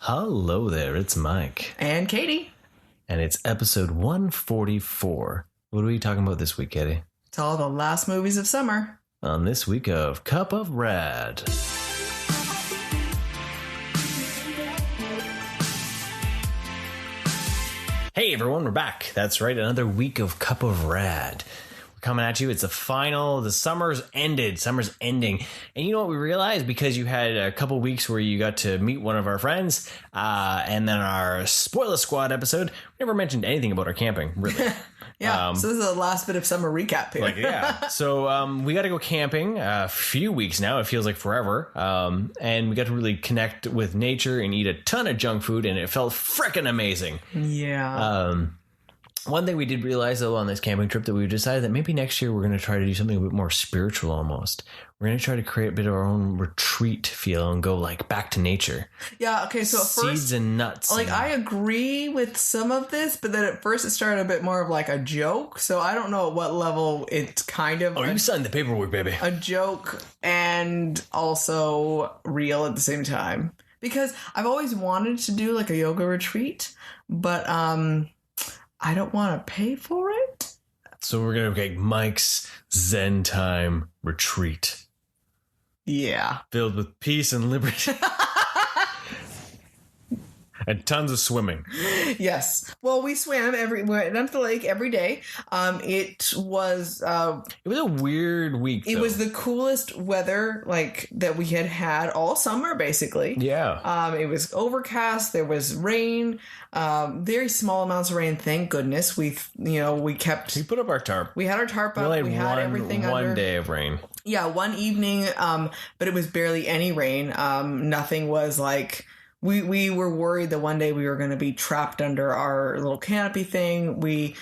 Hello there, it's Mike. And Katie. And it's episode 144. What are we talking about this week, Katie? It's all the last movies of summer. On this week of Cup of Rad. Hey everyone, we're back. That's right, another week of Cup of Rad. We're coming at you. It's the final. The summer's ended. Summer's ending. And you know what we realized? Because you had a couple weeks where you got to meet one of our friends, and then our Spoiler Squad episode, we never mentioned anything about our camping, really. Yeah, so this is the last bit of summer recap here. So we got to go camping a few weeks now. It feels like forever. And we got to really connect with nature and eat a ton of junk food, and it felt frickin' amazing. Yeah. One thing we did realize, though, on this camping trip that we decided that maybe next year we're going to try to do something a bit more spiritual almost. We're going to try to create a bit of our own retreat feel and go like back to nature. Yeah, okay, so at Seeds first, and nuts. I agree with some of this, but then at first it started a bit more of like a joke. So I don't know at what level it's kind of... you signed the paperwork, baby. A joke and also real at the same time. Because I've always wanted to do like a yoga retreat, but I don't want to pay for it. So we're going to make Mike's Zen Time Retreat. Yeah. Filled with peace and liberty. And tons of swimming. Yes. Well, we went up the lake every day. It was a weird week. It was the coolest weather that we had all summer, basically. Yeah. It was overcast. There was rain. Very small amounts of rain. Thank goodness. We put up our tarp. We had our tarp up. We had everything under. One day of rain. Yeah, one evening. But it was barely any rain. Nothing was like. We were worried that one day we were going to be trapped under our little canopy thing. We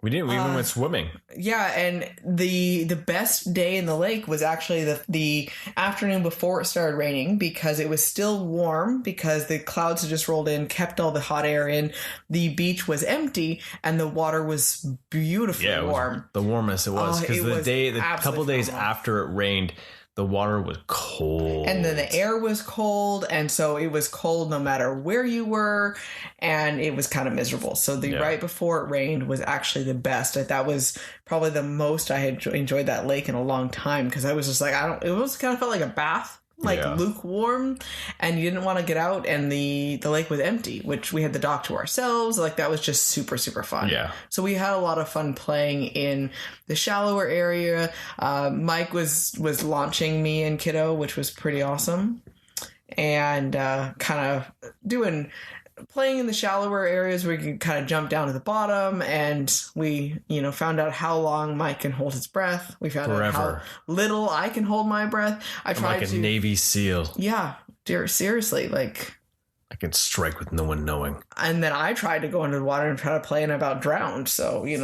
didn't. We even went swimming. Yeah, and the best day in the lake was actually the afternoon before it started raining, because it was still warm, because the clouds had just rolled in, kept all the hot air in. The beach was empty, and the water was beautifully warm. The warmest it was, because the couple days after it rained, the water was cold. And then the air was cold. And so it was cold no matter where you were. And it was kind of miserable. So right before it rained was actually the best. That was probably the most I had enjoyed that lake in a long time. Because I was just like, it almost kind of felt like a bath. Lukewarm, and you didn't want to get out, and the lake was empty, which we had the dock to ourselves. That was just super, super fun. Yeah. So we had a lot of fun playing in the shallower area. Mike was launching me and Kiddo, which was pretty awesome. And kind of playing in the shallower areas where you can kind of jump down to the bottom, and we, found out how long Mike can hold his breath. We found out how little I can hold my breath. I'm like a Navy SEAL. Yeah, dear, seriously, I can strike with no one knowing. And then I tried to go into the water and try to play and about drowned. So, I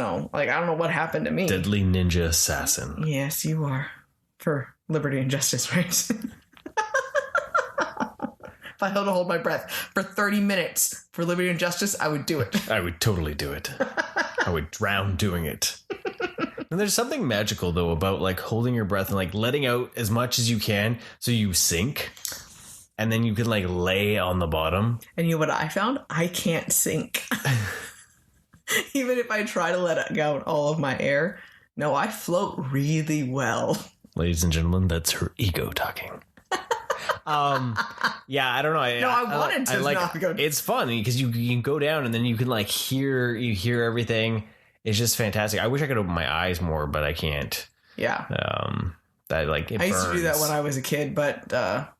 don't know what happened to me. Deadly ninja assassin. Yes, you are. For liberty and justice, right? If I had to hold my breath for 30 minutes for liberty and justice, I would do it. I would totally do it. I would drown doing it. And there's something magical, though, about holding your breath and letting out as much as you can so you sink. And then you can lay on the bottom. And you know what I found? I can't sink. Even if I try to let out all of my air. No, I float really well. Ladies and gentlemen, that's her ego talking. Yeah, I don't know. I wanted to not go. It's fun because you can go down and then you can hear everything. It's just fantastic. I wish I could open my eyes more, but I can't. Yeah. I used to do that when I was a kid, but that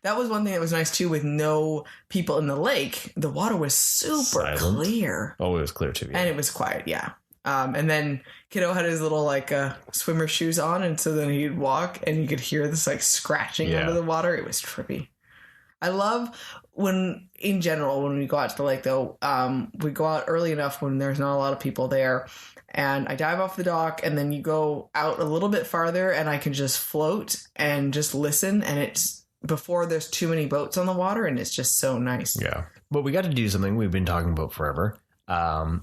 was one thing that was nice too. With no people in the lake, the water was super clear. Oh, it was clear too. Yeah. And it was quiet. Yeah. And then Kiddo had his little swimmer shoes on, and so then he'd walk and you could hear this scratching under the water. It was trippy. I love when we go out to the lake, though, we go out early enough when there's not a lot of people there, and I dive off the dock, and then you go out a little bit farther and I can just float and just listen, and it's before there's too many boats on the water, and it's just so nice. Yeah. But we got to do something we've been talking about forever.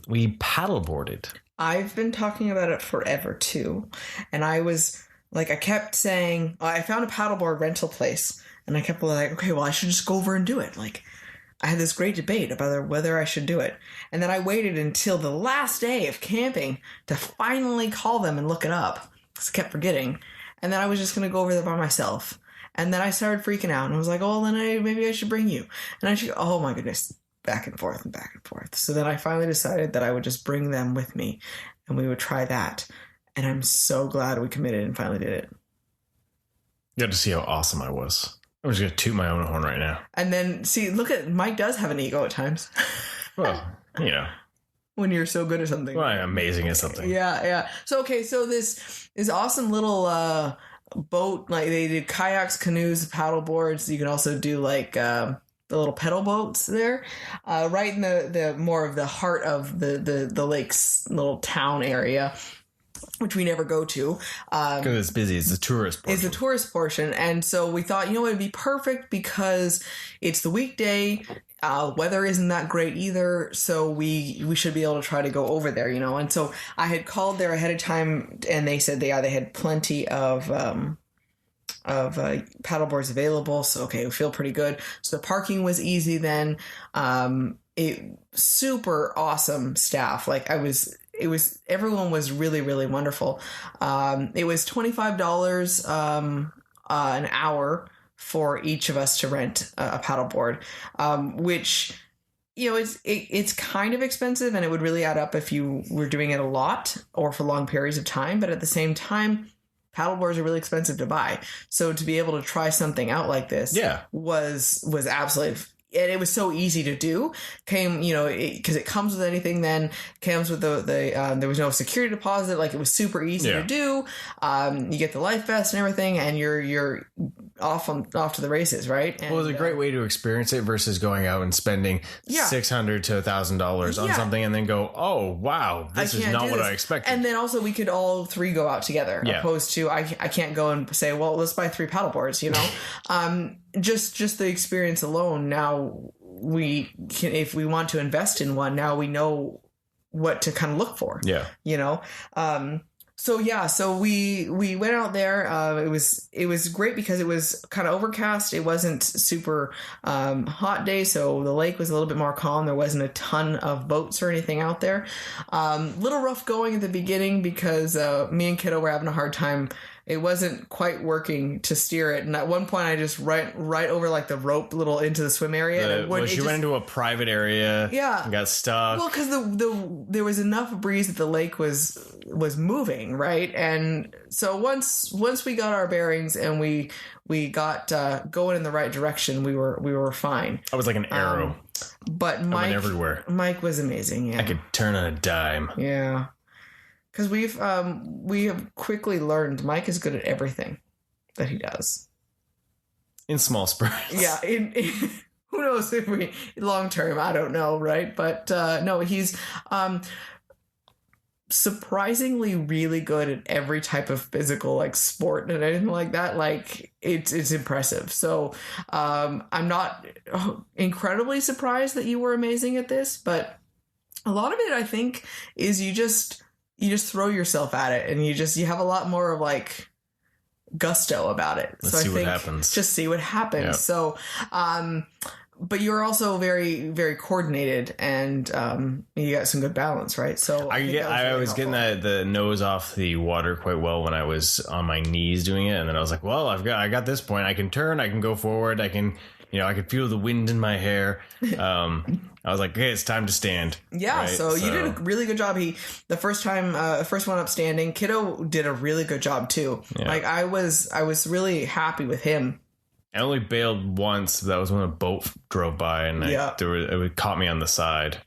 We paddleboarded. I've been talking about it forever too. And I was I kept saying, I found a paddleboard rental place And I kept like, okay, well, I should just go over and do it. Like, I had this great debate about whether I should do it. And then I waited until the last day of camping to finally call them and look it up. Because I kept forgetting. And then I was just going to go over there by myself. And then I started freaking out. And I was like, oh, then maybe I should bring you. And I should, oh my goodness, back and forth and back and forth. So then I finally decided that I would just bring them with me. And we would try that. And I'm so glad we committed and finally did it. You got to see how awesome I was. I'm just going to toot my own horn right now. And then, see, look at, Mike does have an ego at times. Well, you know. When you're so good at something. Well, I'm amazing at something. Yeah. So, okay, so this awesome little boat, like they did kayaks, canoes, paddle boards. You can also do like the little pedal boats there. Right in the more of the heart of the lake's little town area, which we never go to. Because it's busy. It's the tourist portion. It's the tourist portion. And so we thought, you know, it'd be perfect because it's the weekday. Weather isn't that great either. So we should be able to try to go over there, you know. And so I had called there ahead of time and they said they had plenty of paddle boards available. So, okay, we feel pretty good. So the parking was easy then. Super awesome staff. Like everyone was really, really wonderful. It was $25 an hour for each of us to rent a paddleboard, which, you know, it's kind of expensive and it would really add up if you were doing it a lot or for long periods of time. But at the same time, paddleboards are really expensive to buy. So to be able to try something out like this was absolutely, and it was so easy to do. Came, you know, because it comes with anything. Then comes with the there was no security deposit. Like, it was super easy to do. You get the life vest and everything, and you're off to the races, right? And, well, it was a great way to experience it versus going out and spending $600 to $1,000 on something, and then go, oh wow, this is not what I expected. And then also we could all three go out together, opposed to I can't go and say, well, let's buy 3 paddleboards, you know. Just the experience alone. Now we can, if we want to invest in one, now we know what to kind of look for. Yeah, you know. So we went out there. It was great because it was kind of overcast. It wasn't super hot day, so the lake was a little bit more calm. There wasn't a ton of boats or anything out there. Little rough going at the beginning because me and Kiddo were having a hard time. It wasn't quite working to steer it, and at one point I just right over like the rope little into the swim area. She went into a private area. Yeah, and got stuck. Well, because there was enough breeze that the lake was moving, right? And so once we got our bearings and we got going in the right direction, we were fine. I was like an arrow. But Mike, I went everywhere. Mike was amazing. Yeah, I could turn on a dime. Yeah. Because we have quickly learned Mike is good at everything that he does. In small spurts. Yeah. Who knows if we long term, I don't know, right? But no, he's surprisingly really good at every type of physical like sport and anything like that. Like it's impressive. So I'm not incredibly surprised that you were amazing at this, but a lot of it I think is you just throw yourself at it and you have a lot more of like gusto about it. Let's see what happens. Just see what happens. Yep. So, but you're also very, very coordinated and you got some good balance, right? So I was getting the nose off the water quite well when I was on my knees doing it. And then I was like, well, I got this point. I can turn, I can go forward. I can feel the wind in my hair. I was like, okay, it's time to stand. Yeah, right? so you did a really good job. The first one up standing, Kiddo did a really good job too. Yeah. Like I was really happy with him. I only bailed once. That was when a boat drove by and it caught me on the side.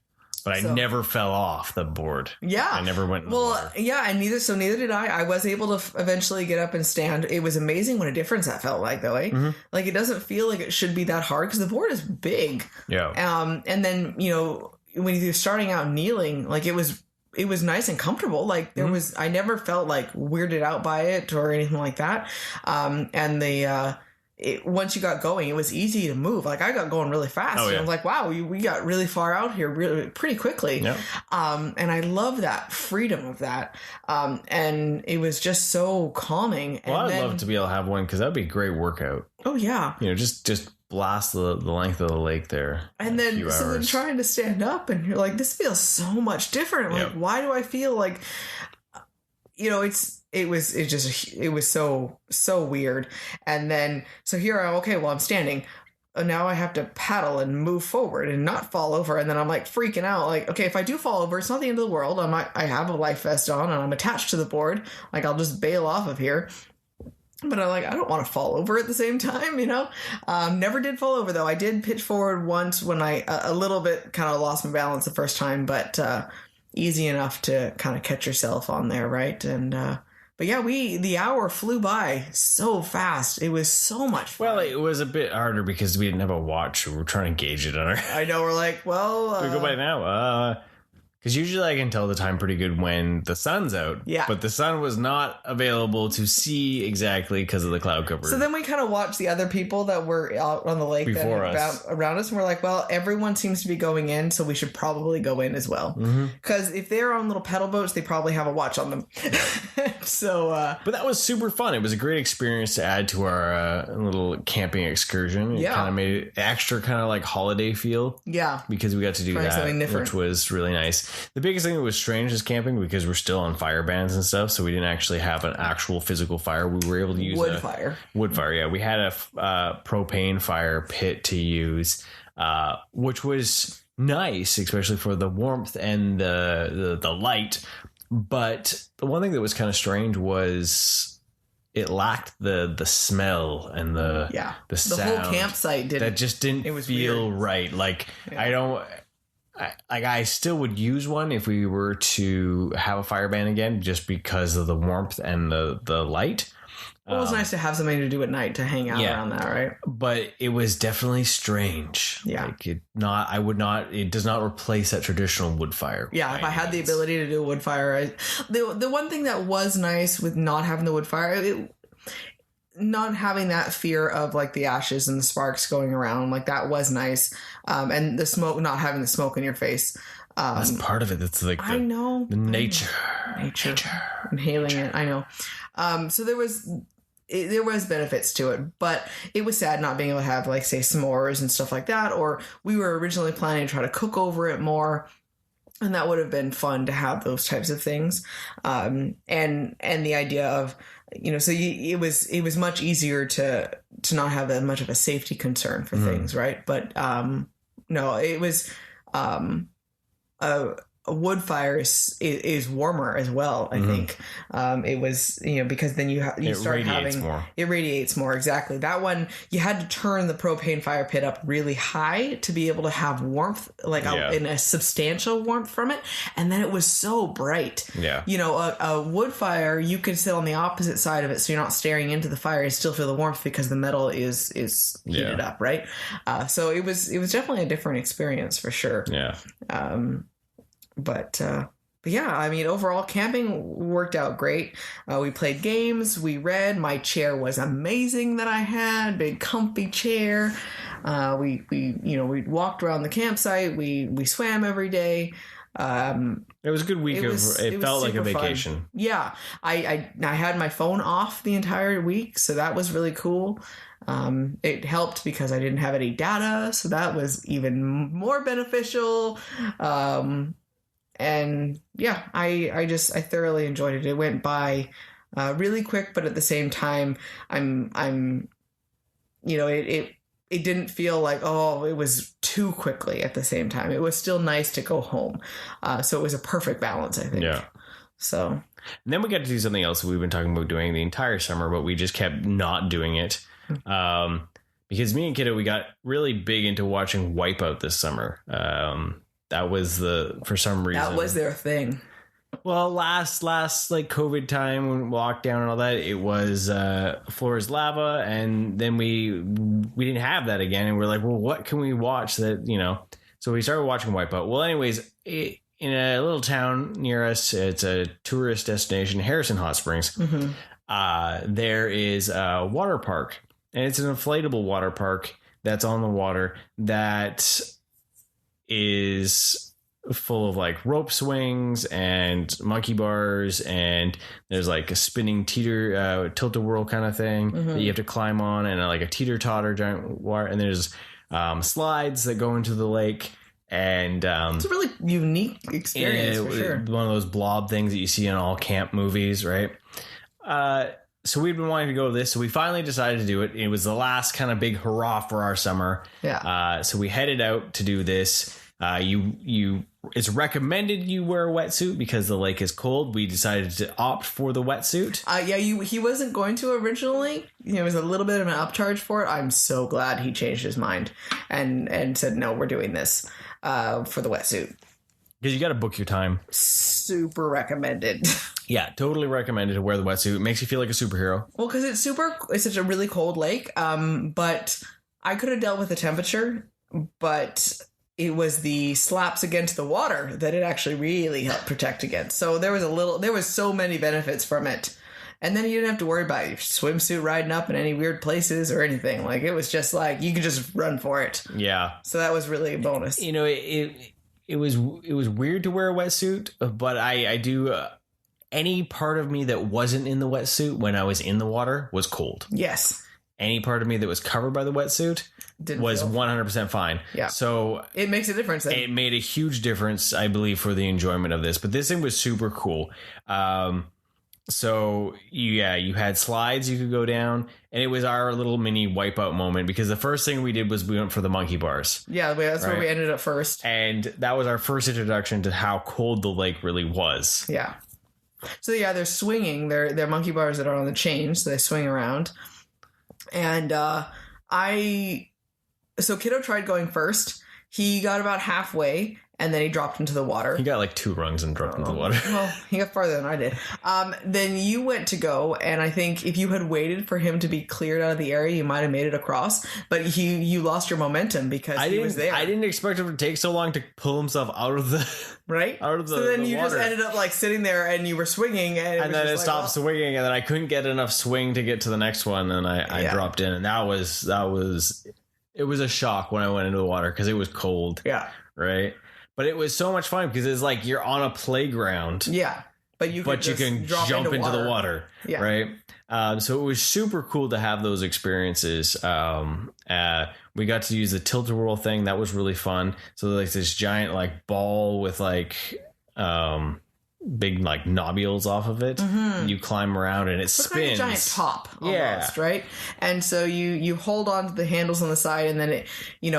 But I never fell off the board. Yeah. I never went in the water. Yeah, and neither did I. I was able to eventually get up and stand. It was amazing what a difference that felt like, though, eh? Mm-hmm. Like, it doesn't feel like it should be that hard because the board is big. Yeah. And then, you know, when you're starting out kneeling, like, it was nice and comfortable. Like, I never felt, like, weirded out by it or anything like that. And once you got going, it was easy to move. Like, I got going really fast. Oh, yeah. And I was like, wow, we got really far out here really pretty quickly. Yeah. And I love that freedom of that. And it was just so calming. Well, I'd love to be able to have one because that'd be a great workout. Oh yeah. Just blast the length of the lake there. And then then trying to stand up, and you're like, this feels so much different. Like, why do I feel like, it was so weird. And then so here I'm standing. Now I have to paddle and move forward and not fall over. And then I'm like freaking out. Like, okay, if I do fall over, it's not the end of the world. I have a life vest on and I'm attached to the board. Like, I'll just bail off of here. But I'm like, I don't want to fall over at the same time, Never did fall over, though. I did pitch forward once when I a little bit kind of lost my balance the first time, but easy enough to kind of catch yourself on there, right? And but yeah, the hour flew by so fast. It was so much fun. Well, it was a bit harder because we didn't have a watch. We were trying to gauge it on our... I know, we're like, well... we go by now. Because usually I can tell the time pretty good when the sun's out. Yeah. But the sun was not available to see exactly because of the cloud cover. So then we kind of watched the other people that were out on the lake before us. Around us. And we're like, well, everyone seems to be going in, so we should probably go in as well. Because if they're on little pedal boats, they probably have a watch on them. So... But that was super fun. It was a great experience to add to our little camping excursion. It kind of made it extra kind of like holiday feel. Yeah. Because we got to do that, which was really nice. The biggest thing that was strange is camping because we're still on fire bans and stuff, so we didn't actually have an actual physical fire. We were able to use wood fire. Yeah, we had a propane fire pit to use, which was nice, especially for the warmth and the light. But the one thing that was kind of strange was it lacked the smell and the sound. The whole campsite didn't. That just didn't feel weird. Right. Like I still would use one if we were to have a fire ban again, just because of the warmth and the light. Well, it was nice to have something to do at night to hang out around that, right? But it was definitely strange. Yeah. Like it does not replace that traditional wood fire. Yeah, if I had the ability to do a wood fire, the one thing that was nice with not having the wood fire, not having that fear of like the ashes and the sparks going around, like that was nice. And the smoke, not having the smoke in your face. That's part of it. It's like I know the nature, inhaling it. I know. So there was benefits to it, but it was sad not being able to have like say s'mores and stuff like that. Or we were originally planning to try to cook over it more. And that would have been fun to have those types of things. And the idea of, it was much easier to not have that much of a safety concern for things. Right. But, no, it was, a wood fire is warmer as well. I think it was because then you start having it radiates more. Exactly. That one you had to turn the propane fire pit up really high to be able to have warmth, in a substantial warmth from it. And then it was so bright. Yeah. A wood fire you could sit on the opposite side of it, so you're not staring into the fire and still feel the warmth because the metal is heated up, right? So it was definitely a different experience for sure. Yeah. But yeah, I mean, overall camping worked out great. We played games, we read. My chair was amazing that I had, big comfy chair. We walked around the campsite. We swam every day. It was a good week. It felt like a vacation. Fun. Yeah, I had my phone off the entire week, so that was really cool. It helped because I didn't have any data, so that was even more beneficial. And yeah, I thoroughly enjoyed it. It went by really quick, but at the same time, it didn't feel like, it was too quickly at the same time. It was still nice to go home. So it was a perfect balance, I think. Yeah. So. And then we got to do something else that we've been talking about doing the entire summer, but we just kept not doing it. Because me and Kiddo, we got really big into watching Wipeout this summer. That was for some reason. That was their thing. Well, last like COVID time when lockdown and all that, it was Floor is Lava, and then we didn't have that again, and we're like, well, what can we watch that So we started watching Wipeout. Well, anyways, in a little town near us, it's a tourist destination, Harrison Hot Springs. Mm-hmm. There is a water park, and it's an inflatable water park that's on the water that is full of like rope swings and monkey bars, and there's like a spinning tilt-a-whirl kind of thing that you have to climb on, and like a teeter-totter giant wire, and there's slides that go into the lake. And it's a really unique experience for sure. One of those blob things that you see in all camp movies, right? So we'd been wanting to go to this, so we finally decided to do it. It was the last kind of big hurrah for our summer. Yeah. So we headed out to do this. It's recommended you wear a wetsuit because the lake is cold. We decided to opt for the wetsuit. He wasn't going to originally. It was a little bit of an upcharge for it. I'm so glad he changed his mind and said, no, we're doing this for the wetsuit. Because you got to book your time. Super recommended. Yeah, totally recommended to wear the wetsuit. It makes you feel like a superhero. Well, because it's such a really cold lake. But I could have dealt with the temperature, but it was the slaps against the water that it actually really helped protect against. So there was so many benefits from it. And then you didn't have to worry about your swimsuit riding up in any weird places or anything. Like, it was just like, you could just run for it. Yeah. So that was really a bonus. It was weird to wear a wetsuit, but I do any part of me that wasn't in the wetsuit when I was in the water was cold. Yes. Any part of me that was covered by the wetsuit was 100% fine. Yeah. So it makes a difference then. It made a huge difference, I believe, for the enjoyment of this. But this thing was super cool. So you had slides you could go down, and it was our little mini wipeout moment because the first thing we did was we went for the monkey bars. Yeah, that's where we ended up first. And that was our first introduction to how cold the lake really was. Yeah. So yeah, they're swinging. They're monkey bars that are on the chain, so they swing around. And so Kiddo tried going first. He got about halfway, and then he dropped into the water. He got like 2 rungs and dropped into the water. Well, he got farther than I did. Then you went to go, and I think if you had waited for him to be cleared out of the area, you might have made it across. But you lost your momentum because he was there. I didn't expect him to take so long to pull himself out of the right. Out of the so then the you water. just ended up like sitting there, and you were swinging, and then it stopped swinging, and then I couldn't get enough swing to get to the next one, and I dropped in, and that was it was a shock when I went into the water because it was cold. Yeah. Right. But it was so much fun because it's like you're on a playground. Yeah. But you can jump into the water. Yeah. Right. So it was super cool to have those experiences. We got to use the tilt-a-whirl thing. That was really fun. So like this giant like ball with like big like nobules off of it. Mm-hmm. You climb around and it spins. Like a giant top almost, right? And so you hold on to the handles on the side, and then it,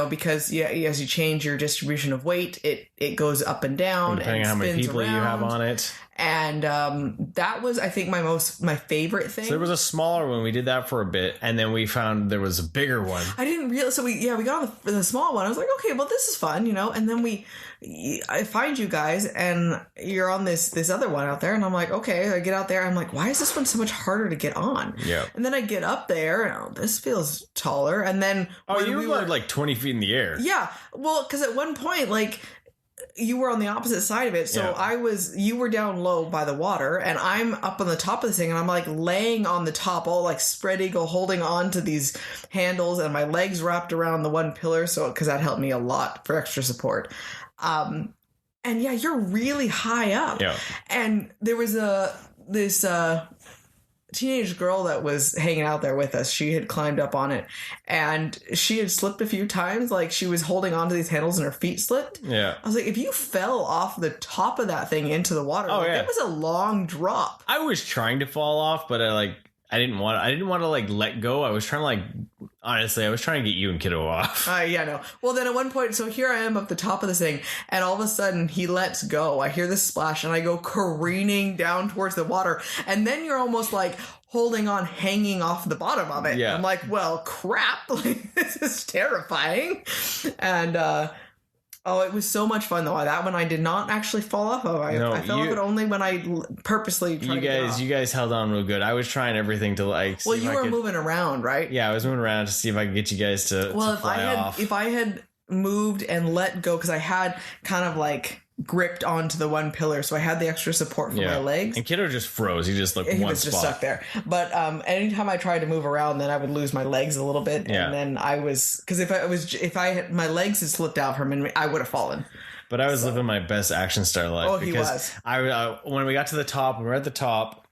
because as you change your distribution of weight, it goes up and down, depending on how many people you have on it. And that was, I think, my favorite thing. So there was a smaller one. We did that for a bit, and then we found there was a bigger one. I didn't realize. So we got the small one. I was like, okay, well, this is fun, And then I find you guys, and you're on this other one out there, and I'm like, okay. I get out there, I'm like, why is this one so much harder to get on? Yeah. And then I get up there, and this feels taller. And then you were like 20 feet in the air. Yeah. Well, because at one point, like, you were on the opposite side of it. So you were down low by the water, and I'm up on the top of this thing, and I'm like laying on the top, all like spread eagle, holding on to these handles, and my legs wrapped around the one pillar. So, cause that helped me a lot for extra support. And yeah, you're really high up. Yeah. And there was this teenage girl that was hanging out there with us. She had climbed up on it, and she had slipped a few times. Like, she was holding onto these handles and her feet slipped. Yeah. I was like, if you fell off the top of that thing into the water, it was a long drop. I was trying to fall off, but I didn't want to like let go. I was trying to honestly, I was trying to get you and Kiddo off. Yeah, no. Well, then at one point, so here I am up the top of this thing, and all of a sudden he lets go. I hear this splash, and I go careening down towards the water, and then you're almost like holding on, hanging off the bottom of it. Yeah. I'm like, well, crap. Like, this is terrifying. And, it was so much fun, though. That one I did not actually fall off of. I fell off it only when I purposely tried to get off. You guys held on real good. I was trying everything to like. Well, you were moving around, right? Yeah, I was moving around to see if I could get you guys to fly off. If I had moved and let go, because I had kind of like gripped onto the one pillar, so I had the extra support for my legs. And Kiddo just froze. He just like he one was spot. Just stuck there. But anytime I tried to move around, then I would lose my legs a little bit, and then I was because if I had my legs had slipped out from me, I would have fallen. But I was living my best action star life. Oh, he was. I when we got to the top, we were at the top.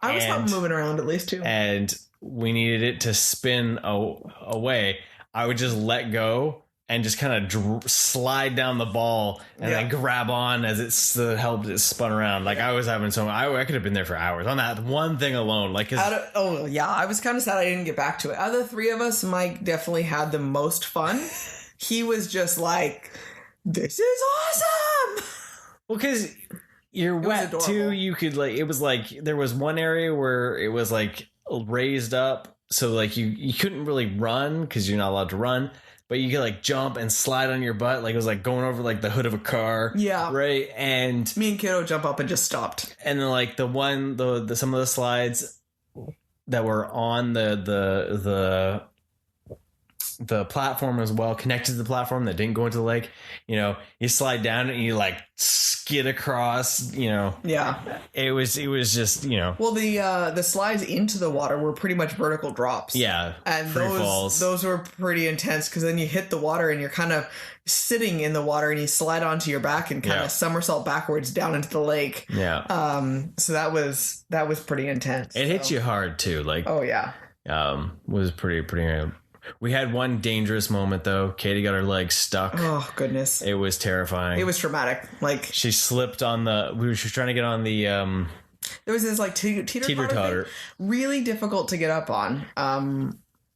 I was moving around at least too, and we needed it to spin away. I would just let go and just kind of slide down the ball and then grab on as it helped it spun around. Like I was having I could have been there for hours on that one thing alone. Like, I was kind of sad I didn't get back to it. Out of the three of us, Mike definitely had the most fun. He was just like, "This is awesome." Well, because you're wet too. You could it was like there was one area where it was like raised up, so like you couldn't really run because you're not allowed to run. But you could jump and slide on your butt. Like it was like going over the hood of a car. Yeah. Right. And me and Kiddo jump up and just stopped. And then the some of the slides that were on the platform as well, connected to the platform that didn't go into the lake, you slide down and you skid across, Yeah. It was just, Well, the slides into the water were pretty much vertical drops. Yeah. And those were pretty intense because then you hit the water and you're kind of sitting in the water and you slide onto your back and kind of somersault backwards down into the lake. Yeah. So that was pretty intense. It hits you hard too. Oh yeah. Was pretty. We had one dangerous moment though. Katie got her leg stuck. Oh goodness. It was terrifying. It was traumatic. She slipped on she was trying to get on the there was this teeter-totter. Really difficult to get up on.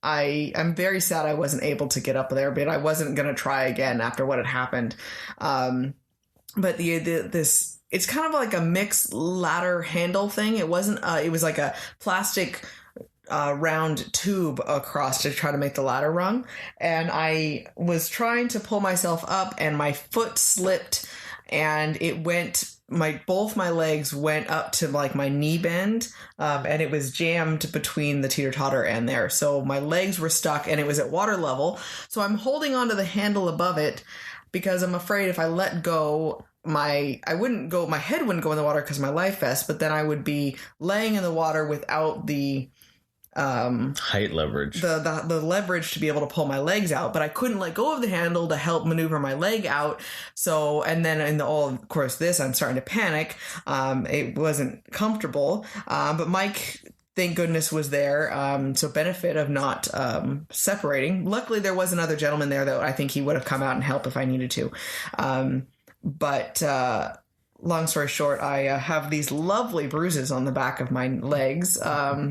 I'm very sad I wasn't able to get up there, but I wasn't going to try again after what had happened. But it's kind of like a mixed ladder handle thing. It wasn't it was like a plastic round tube across to try to make the ladder rung, and I was trying to pull myself up and my foot slipped and it went both my legs went up to my knee bend, and it was jammed between the teeter-totter and there, so my legs were stuck and it was at water level, so I'm holding onto the handle above it because I'm afraid if I let go my head wouldn't go in the water because of my life vest, but then I would be laying in the water without the height leverage, the leverage to be able to pull my legs out, but I couldn't let go of the handle to help maneuver my leg out. So, and then of course I'm starting to panic. It wasn't comfortable, but Mike, thank goodness, was there. So benefit of not separating. Luckily, there was another gentleman there that I think he would have come out and helped if I needed to. But long story short, I have these lovely bruises on the back of my legs. I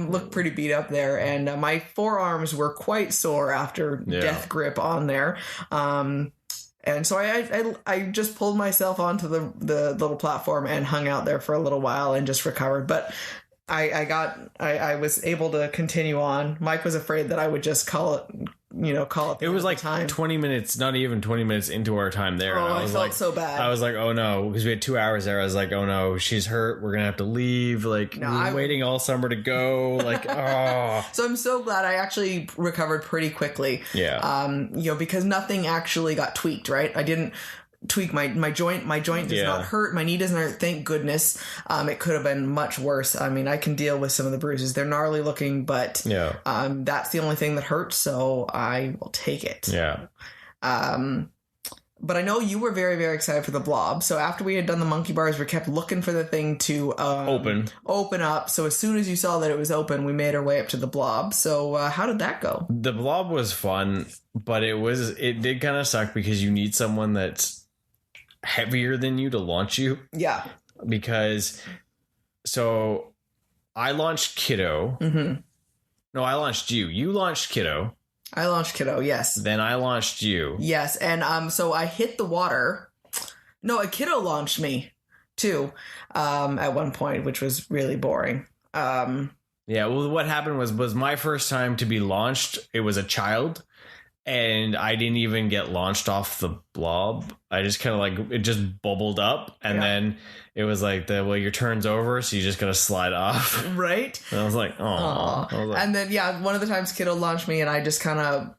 look pretty beat up there, and my forearms were quite sore after death grip on there. And so I just pulled myself onto the little platform and hung out there for a little while and just recovered. But I was able to continue on. Mike was afraid that I would just call it. It was like time. 20 minutes, not even 20 minutes into our time there. Oh, I felt so bad. I was like, oh no, because we had 2 hours there. I was like, oh no, she's hurt. We're going to have to leave. We're waiting all summer to go. So I'm so glad I actually recovered pretty quickly. Yeah. Because nothing actually got tweaked, right? I didn't tweak my joint. My joint does not hurt. My knee doesn't hurt. Thank goodness. It could have been much worse. I mean, I can deal with some of the bruises. They're gnarly looking, but that's the only thing that hurts. So I will take it. Yeah. But I know you were very, very excited for the blob. So after we had done the monkey bars, we kept looking for the thing to open up. So as soon as you saw that it was open, we made our way up to the blob. So how did that go? The blob was fun, but it did kind of suck because you need someone that's heavier than you to launch you. Yeah. Because I launched Kiddo. Mm-hmm. No, I launched you. You launched Kiddo. I launched Kiddo, yes. Then I launched you. Yes, and so I hit the water. No, a Kiddo launched me too, at one point, which was really boring. Yeah, well, what happened was my first time to be launched. It was a child. And I didn't even get launched off the blob. I just kind of it just bubbled up. And then it was your turn's over. So you just got to slide off. Right. And I was like, oh. And then, one of the times Kiddo launched me and I just kind of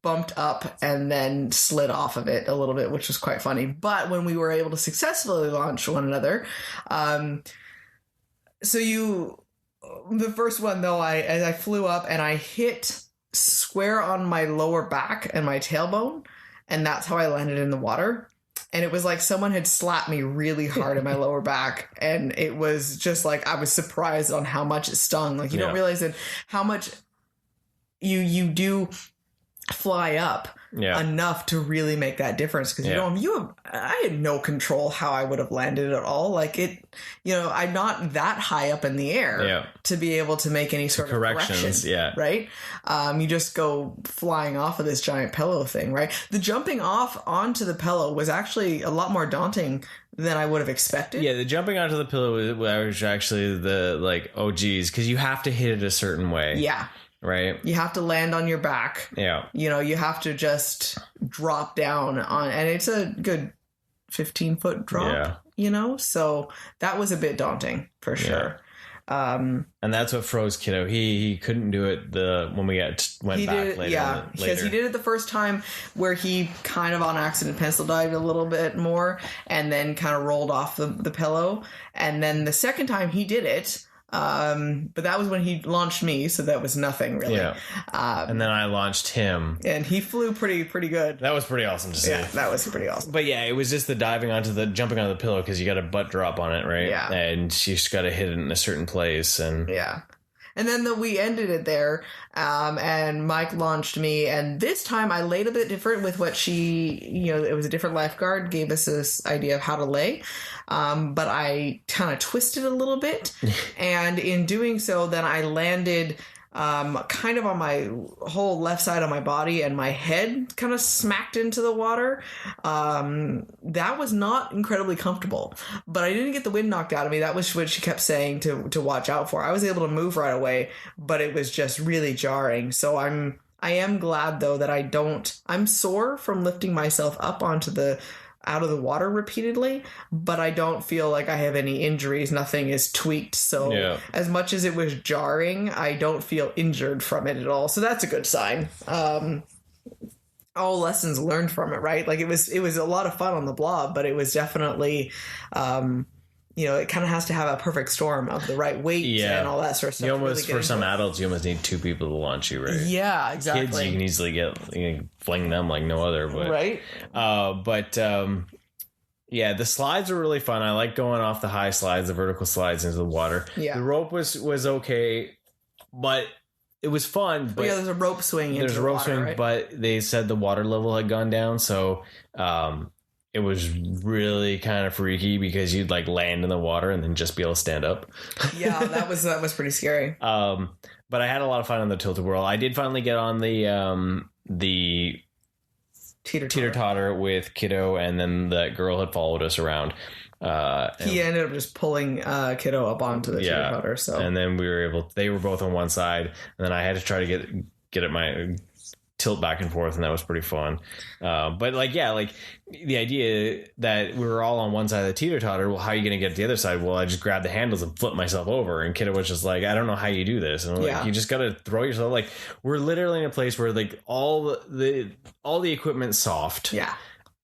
bumped up and then slid off of it a little bit, which was quite funny. But when we were able to successfully launch one another, the first one though, as I flew up and I hit square on my lower back and my tailbone, and that's how I landed in the water. And it was like someone had slapped me really hard in my lower back, and it was just like I was surprised on how much it stung. Like you don't realize that how much you do fly up enough to really make that difference, because I had no control how I would have landed at all. Like I'm not that high up in the air to be able to make any sort of corrections. Right. You just go flying off of this giant pillow thing, right? The jumping off onto the pillow was actually a lot more daunting than I would have expected. Yeah, the jumping onto the pillow was actually oh geez, because you have to hit it a certain way. Yeah. Right. You have to land on your back. Yeah. You have to just drop down on, and it's a good 15-foot drop. Yeah. So that was a bit daunting for sure. And that's what froze Kiddo. He couldn't do it when we went back later. Yeah, because he did it the first time where he kind of on accident pencil dived a little bit more and then kind of rolled off the pillow. And then the second time he did it, but that was when he launched me, so that was nothing really. Yeah. And then I launched him, and he flew pretty good. That was pretty awesome to see. Yeah, that was pretty awesome. But yeah, it was just the jumping onto the pillow, because you got a butt drop on it, right? Yeah. And you just got to hit it in a certain place, and yeah. And then we ended it there, and Mike launched me, and this time I laid a bit different with what it was a different lifeguard, gave us this idea of how to lay, but I kind of twisted a little bit, and in doing so, then I landed kind of on my whole left side of my body, and my head kind of smacked into the water. That was not incredibly comfortable, but I didn't get the wind knocked out of me. That was what she kept saying to watch out for. I was able to move right away, but it was just really jarring. So I am glad though that I'm sore from lifting myself up out of the water repeatedly, but I don't feel like I have any injuries. Nothing is tweaked. So as much as it was jarring, I don't feel injured from it at all. So that's a good sign. All lessons learned from it, right? Like it was a lot of fun on the blob, but it was definitely, it kind of has to have a perfect storm of the right weight and all that sort of stuff. You almost, for some adults, you almost need two people to launch you, right? Yeah, exactly. Kids, you can easily fling them like no other, but right. The slides were really fun. I like going off the high slides, the vertical slides into the water. Yeah, the rope was okay, but it was fun. But there's a rope swing. There's a rope swing, right? But they said the water level had gone down, so it was really kind of freaky because you'd land in the water and then just be able to stand up. Yeah, that was pretty scary. But I had a lot of fun on the Tilted Whirl. I did finally get on the teeter-totter with Kiddo, and then that girl had followed us around. He ended up just pulling Kiddo up onto the teeter-totter. So, and then they were both on one side, and then I had to try to get at my tilt back and forth, and that was pretty fun. But the idea that we were all on one side of the teeter-totter, well, how are you going to get to the other side? Well, I just grabbed the handles and flipped myself over, and Kiddo was just like, I don't know how you do this. And I'm like, you just got to throw yourself. We're literally in a place where all the equipment's soft. Yeah.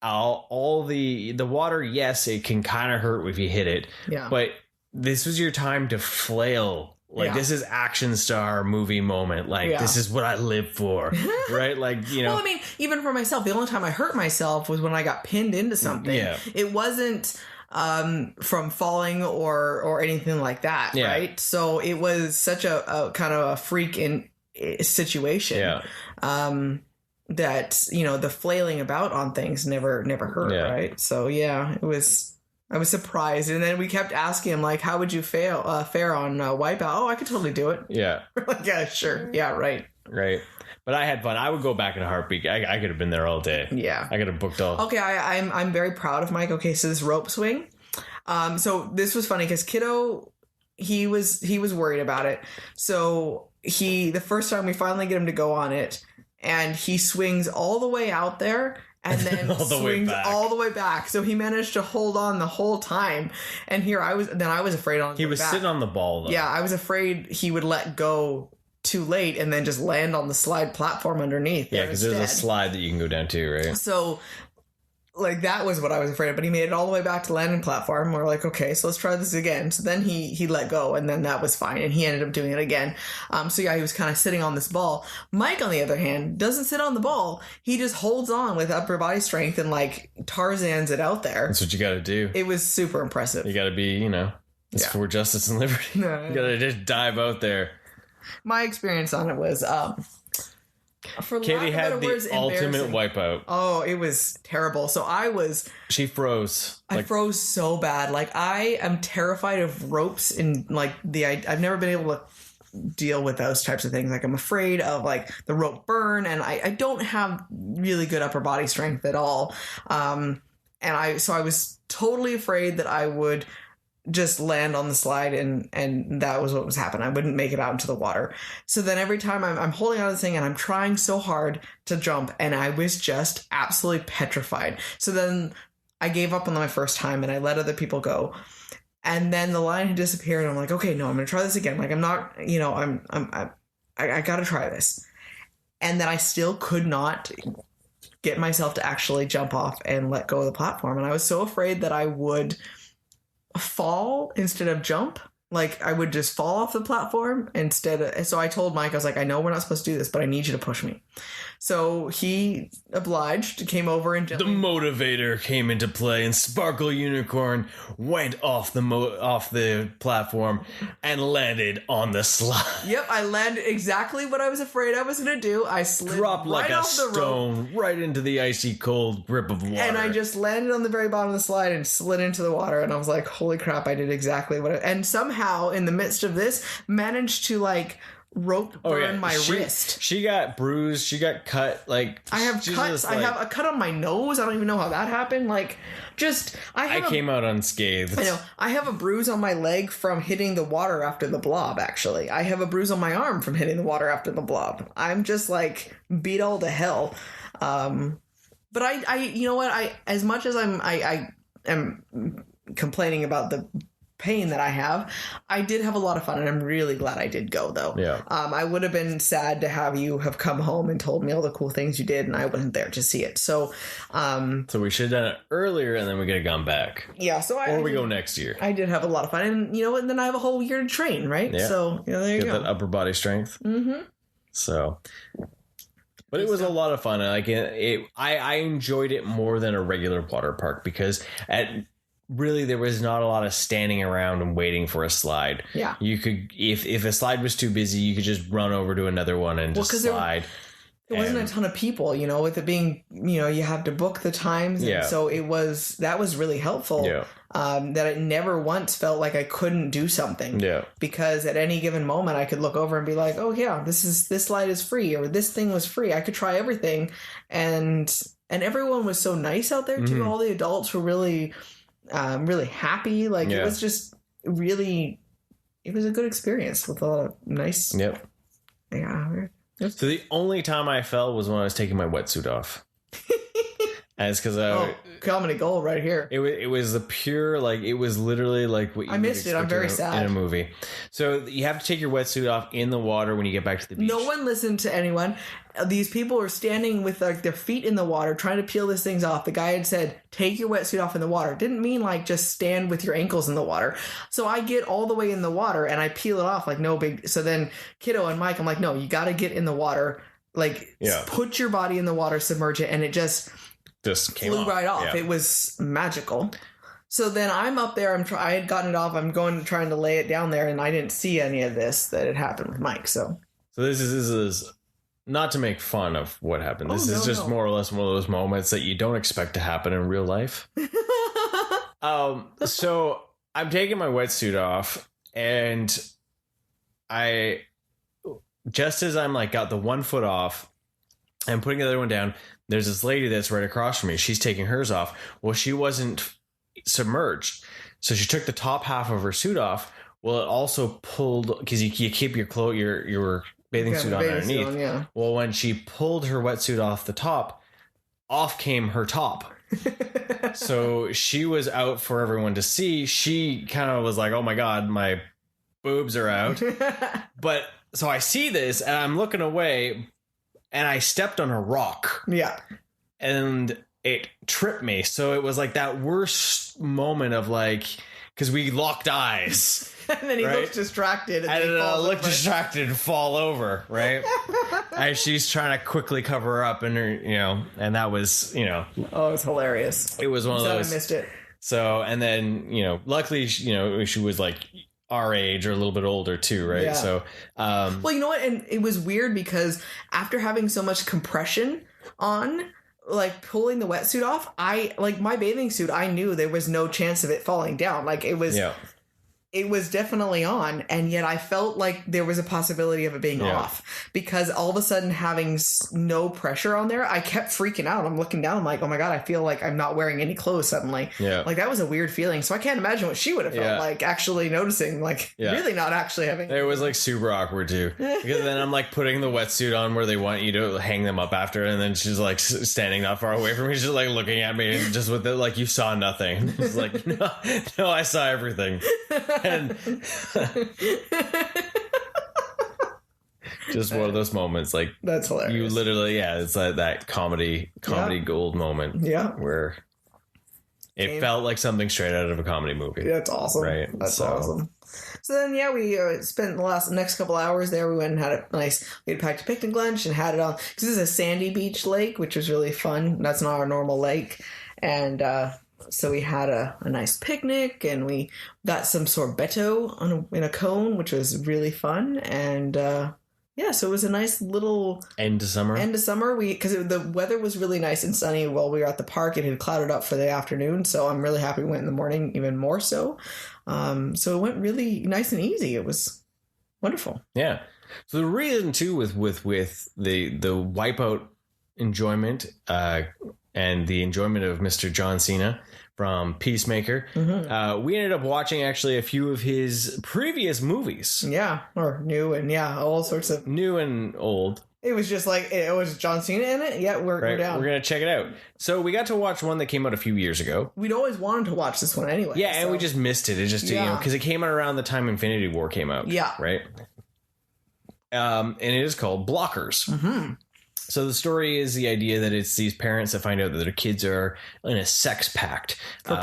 All the water, yes, it can kind of hurt if you hit it. Yeah. But this was your time to flail. This is action star movie moment. This is what I live for. Right? Well, I mean, even for myself, the only time I hurt myself was when I got pinned into something. Yeah. It wasn't from falling or anything like that. Yeah. Right? So it was such a kind of a freak situation. Yeah. That, the flailing about on things never hurt. Yeah. Right. So I was surprised, and then we kept asking him, how would you fare on Wipeout? Oh, I could totally do it. Yeah. Yeah, sure. Yeah, right. Right. But I had fun. I would go back in a heartbeat. I could have been there all day. Yeah. I could have booked all. Okay, I'm very proud of Mike. Okay, so this rope swing. So this was funny because Kiddo, he was worried about it. So the first time we finally get him to go on it, and he swings all the way out there, and then swings all the way back. So he managed to hold on the whole time. And I was afraid on his He was back. sitting on the ball, though. Yeah, I was afraid he would let go too late and then just land on the slide platform underneath. Yeah, because there's a slide that you can go down to, right? So, like, that was what I was afraid of. But he made it all the way back to landing platform. We're like, okay, so let's try this again. So then he let go, and then that was fine. And he ended up doing it again. So yeah, he was kind of sitting on this ball. Mike, on the other hand, doesn't sit on the ball. He just holds on with upper body strength and, like, Tarzans it out there. That's what you got to do. It was super impressive. You got to be, it's for justice and liberty. You got to just dive out there. My experience on it was... for Katie had the ultimate wipeout. Oh, it was terrible. So she froze. I froze so bad. Like, I am terrified of ropes and, like, I've never been able to deal with those types of things. Like, I'm afraid of, like, the rope burn, and I don't have really good upper body strength at all. So I was totally afraid that I would just land on the slide, and that was what was happening. I wouldn't make it out into the water. So then every time I'm holding on to this thing and I'm trying so hard to jump, and I was just absolutely petrified. So then I gave up on my first time and I let other people go. And then the line had disappeared, and I'm like, okay, no, I'm going to try this again. Like, I'm not, I got to try this. And then I still could not get myself to actually jump off and let go of the platform. And I was so afraid that I would fall instead of jump. Like, I would just fall off the platform so I told Mike, I was like, I know we're not supposed to do this, but I need you to push me. So he obliged, came over and the motivator came into play, and Sparkle Unicorn went off the platform and landed on the slide. Yep, I landed exactly what I was afraid I was going to do. I slid dropped right like a off the stone rope, right into the icy cold grip of water. And I just landed on the very bottom of the slide and slid into the water, and I was like, holy crap, I did exactly and somehow in the midst of this managed to, like, rope burn my wrist. She got bruised. She got cut. Like, I have cuts. I have a cut on my nose. I don't even know how that happened. Like, I came out unscathed. I know. I have a bruise on my leg from hitting the water after the blob. Actually, I have a bruise on my arm from hitting the water after the blob. I'm just, like, beat all to hell. But I you know what? As much as I am complaining about the pain that I have, I did have a lot of fun, and I'm really glad I did go, though. Yeah. I would have been sad to have you have come home and told me all the cool things you did, and I wasn't there to see it. So we should have done it earlier, and then we could have gone back. Yeah. So we go next year. I did have a lot of fun, and you know what? And then I have a whole year to train, right? Yeah. So there you go. That upper body strength. Mm-hmm. So. But it was a lot of fun. Like I enjoyed it more than a regular water park, because really there was not a lot of standing around and waiting for a slide. Yeah. You could, if a slide was too busy, you could just run over to another one and just slide. There wasn't a ton of people, with it being, you have to book the times. And so that was really helpful. Yeah. That it never once felt like I couldn't do something. Yeah. Because at any given moment I could look over and be like, oh yeah, this slide is free, or this thing was free. I could try everything. And everyone was so nice out there too. Mm-hmm. All the adults were really, really happy. Like it was just really, it was a good experience with a lot of nice. Yep. Yeah. So the only time I fell was when I was taking my wetsuit off. And it's because comedy gold right here. It was the pure, like, it was literally like what you I missed it. I'm very sad. In a movie. So you have to take your wetsuit off in the water when you get back to the beach. No one listened to anyone. These people were standing with, like, their feet in the water trying to peel these things off. The guy had said, take your wetsuit off in the water. Didn't mean, like, just stand with your ankles in the water. So I get all the way in the water and I peel it off, like, no big. So then Kiddo and Mike, I'm like, no, you got to get in the water. Like, put your body in the water, submerge it, and it just flew right off. Yeah. It was magical. So then I'm up there. I had gotten it off. I'm trying to lay it down there, and I didn't see any of this that had happened with Mike. So this is not to make fun of what happened. This is just more or less one of those moments that you don't expect to happen in real life. So I'm taking my wetsuit off, and just as I'm like got the one foot off, I'm putting the other one down. There's this lady that's right across from me. She's taking hers off. Well, she wasn't submerged. So she took the top half of her suit off. Well, it also pulled, because you keep your bathing suit on underneath. Yeah. Well, when she pulled her wetsuit off the top, off came her top. So she was out for everyone to see. She kind of was like, oh my God, my boobs are out. But So I see this and I'm looking away and I stepped on a rock. Yeah. And it tripped me. So it was like that worst moment of like, because we locked eyes. And then he looks distracted. And then I look distracted and fall over, right? As she's trying to quickly cover her up, and her, and that was, Oh, it was hilarious. It was one of those. I missed it. So, and then, luckily, she was like our age or a little bit older too, right? Yeah. So, well, you know what? And it was weird because after having so much compression on, like pulling the wetsuit off, my bathing suit, I knew there was no chance of it falling down. Like it was. Yeah. It was definitely on, and yet I felt like there was a possibility of it being off because all of a sudden having no pressure on there, I kept freaking out. I'm looking down, I'm like, oh my God, I feel like I'm not wearing any clothes suddenly. Yeah. Like that was a weird feeling. So I can't imagine what she would have felt like actually noticing, like really not actually having. It was like super awkward too. Because then I'm like putting the wetsuit on where they want you to hang them up after, and then she's like standing not far away from me, just like looking at me and just with it like you saw nothing. It's like, no, I saw everything. And just one of those moments, like that's hilarious. You literally, it's like that comedy gold moment, where it felt like something straight out of a comedy movie. That's awesome, right? That's awesome. So then, we spent the next couple hours there. We went and had we had packed a picnic lunch and had it on because this is a sandy beach lake, which was really fun. That's not our normal lake, and so we had a nice picnic, and we got some sorbetto in a cone, which was really fun. And so it was a nice little end of summer. Because the weather was really nice and sunny while we were at the park. It had clouded up for the afternoon, so I'm really happy we went in the morning, even more so. So it went really nice and easy. It was wonderful. Yeah. So the reason too with the Wipeout enjoyment and the enjoyment of Mr. John Cena from Peacemaker. Mm-hmm. We ended up watching actually a few of his previous movies. Yeah, or new and all sorts of... New and old. It was just like, it was John Cena in it? Yeah, we're down. We're going to check it out. So we got to watch one that came out a few years ago. We'd always wanted to watch this one anyway. Yeah, and we just missed it. It just, because it came out around the time Infinity War came out. Yeah. Right? And it is called Blockers. Mm-hmm. So the story is the idea that it's these parents that find out that their kids are in a sex pact for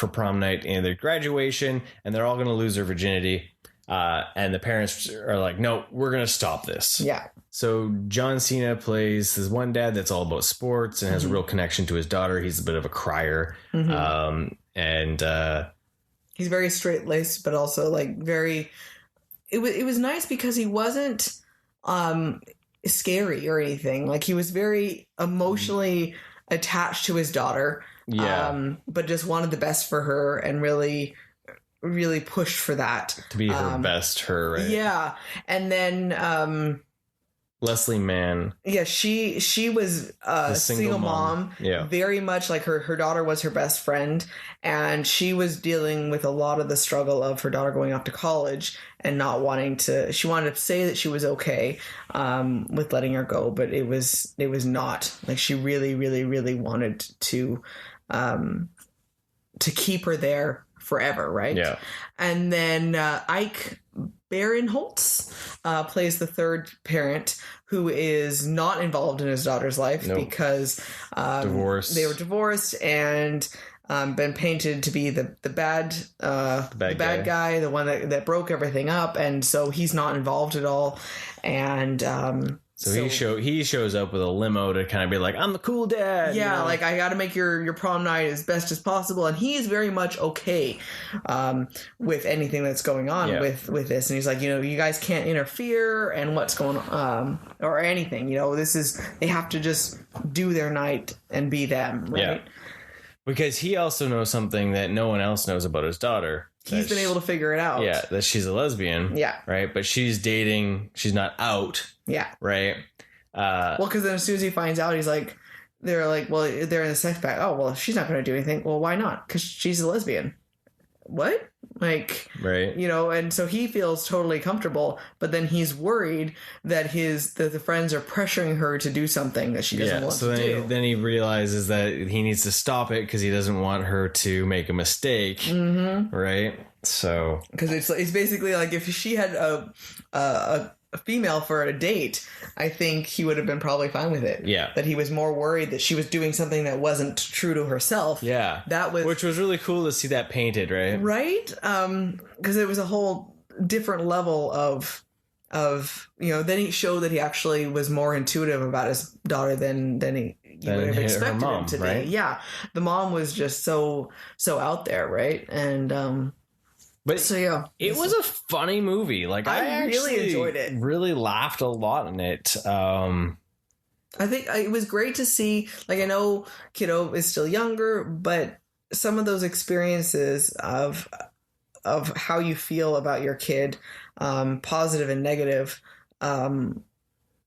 prom night and their graduation, and they're all going to lose their virginity. And the parents are like, no, we're going to stop this. Yeah. So John Cena plays this one dad that's all about sports and has a real connection to his daughter. He's a bit of a crier. Mm-hmm. And he's very straight laced, but also like very, it was nice because he wasn't, scary or anything. Like he was very emotionally attached to his daughter, but just wanted the best for her and really pushed for that to be her best, right? Yeah. And then Leslie Mann, she was a single mom. Very much like her daughter was her best friend, and she was dealing with a lot of the struggle of her daughter going off to college and not wanting to. She wanted to say that she was okay with letting her go, but it was not. Like she really, really, really wanted to keep her there forever, right? Yeah. And then Ike Barinholtz plays the third parent who is not involved in his daughter's life because they were divorced and been painted to be the bad guy, the one that broke everything up, and so he's not involved at all. And So he shows up with a limo to kind of be like, I'm the cool dad. Yeah, like I got to make your prom night as best as possible, and he's very much okay with anything that's going on with this. And he's like, you guys can't interfere and what's going on or anything. They have to just do their night and be them, right? Yeah. Because he also knows something that no one else knows about his daughter. He's been able to figure it out. Yeah, that she's a lesbian. Yeah. Right? But she's dating. She's not out. Yeah. Right? Well, because then as soon as he finds out, they're like, well, they're in the sex pact. Oh, well, she's not going to do anything. Well, why not? Because she's a lesbian. What? Like, right. And so he feels totally comfortable, but then he's worried that the friends are pressuring her to do something that she doesn't want to do. Then he realizes that he needs to stop it because he doesn't want her to make a mistake. Mm-hmm. Right. So, because it's basically like if she had a female for a date, I think he would have been probably fine with it. Yeah. That he was more worried that she was doing something that wasn't true to herself. Yeah. Which was really cool to see that painted, right? Right? Because it was a whole different level of then he showed that he actually was more intuitive about his daughter than you would have expected him to be. Right? Yeah. The mom was just so out there, right? And but so yeah, it was a funny movie. Like I really enjoyed it. Really laughed a lot in it. I think it was great to see. Like I know Kiddo is still younger, but some of those experiences of how you feel about your kid, positive and negative,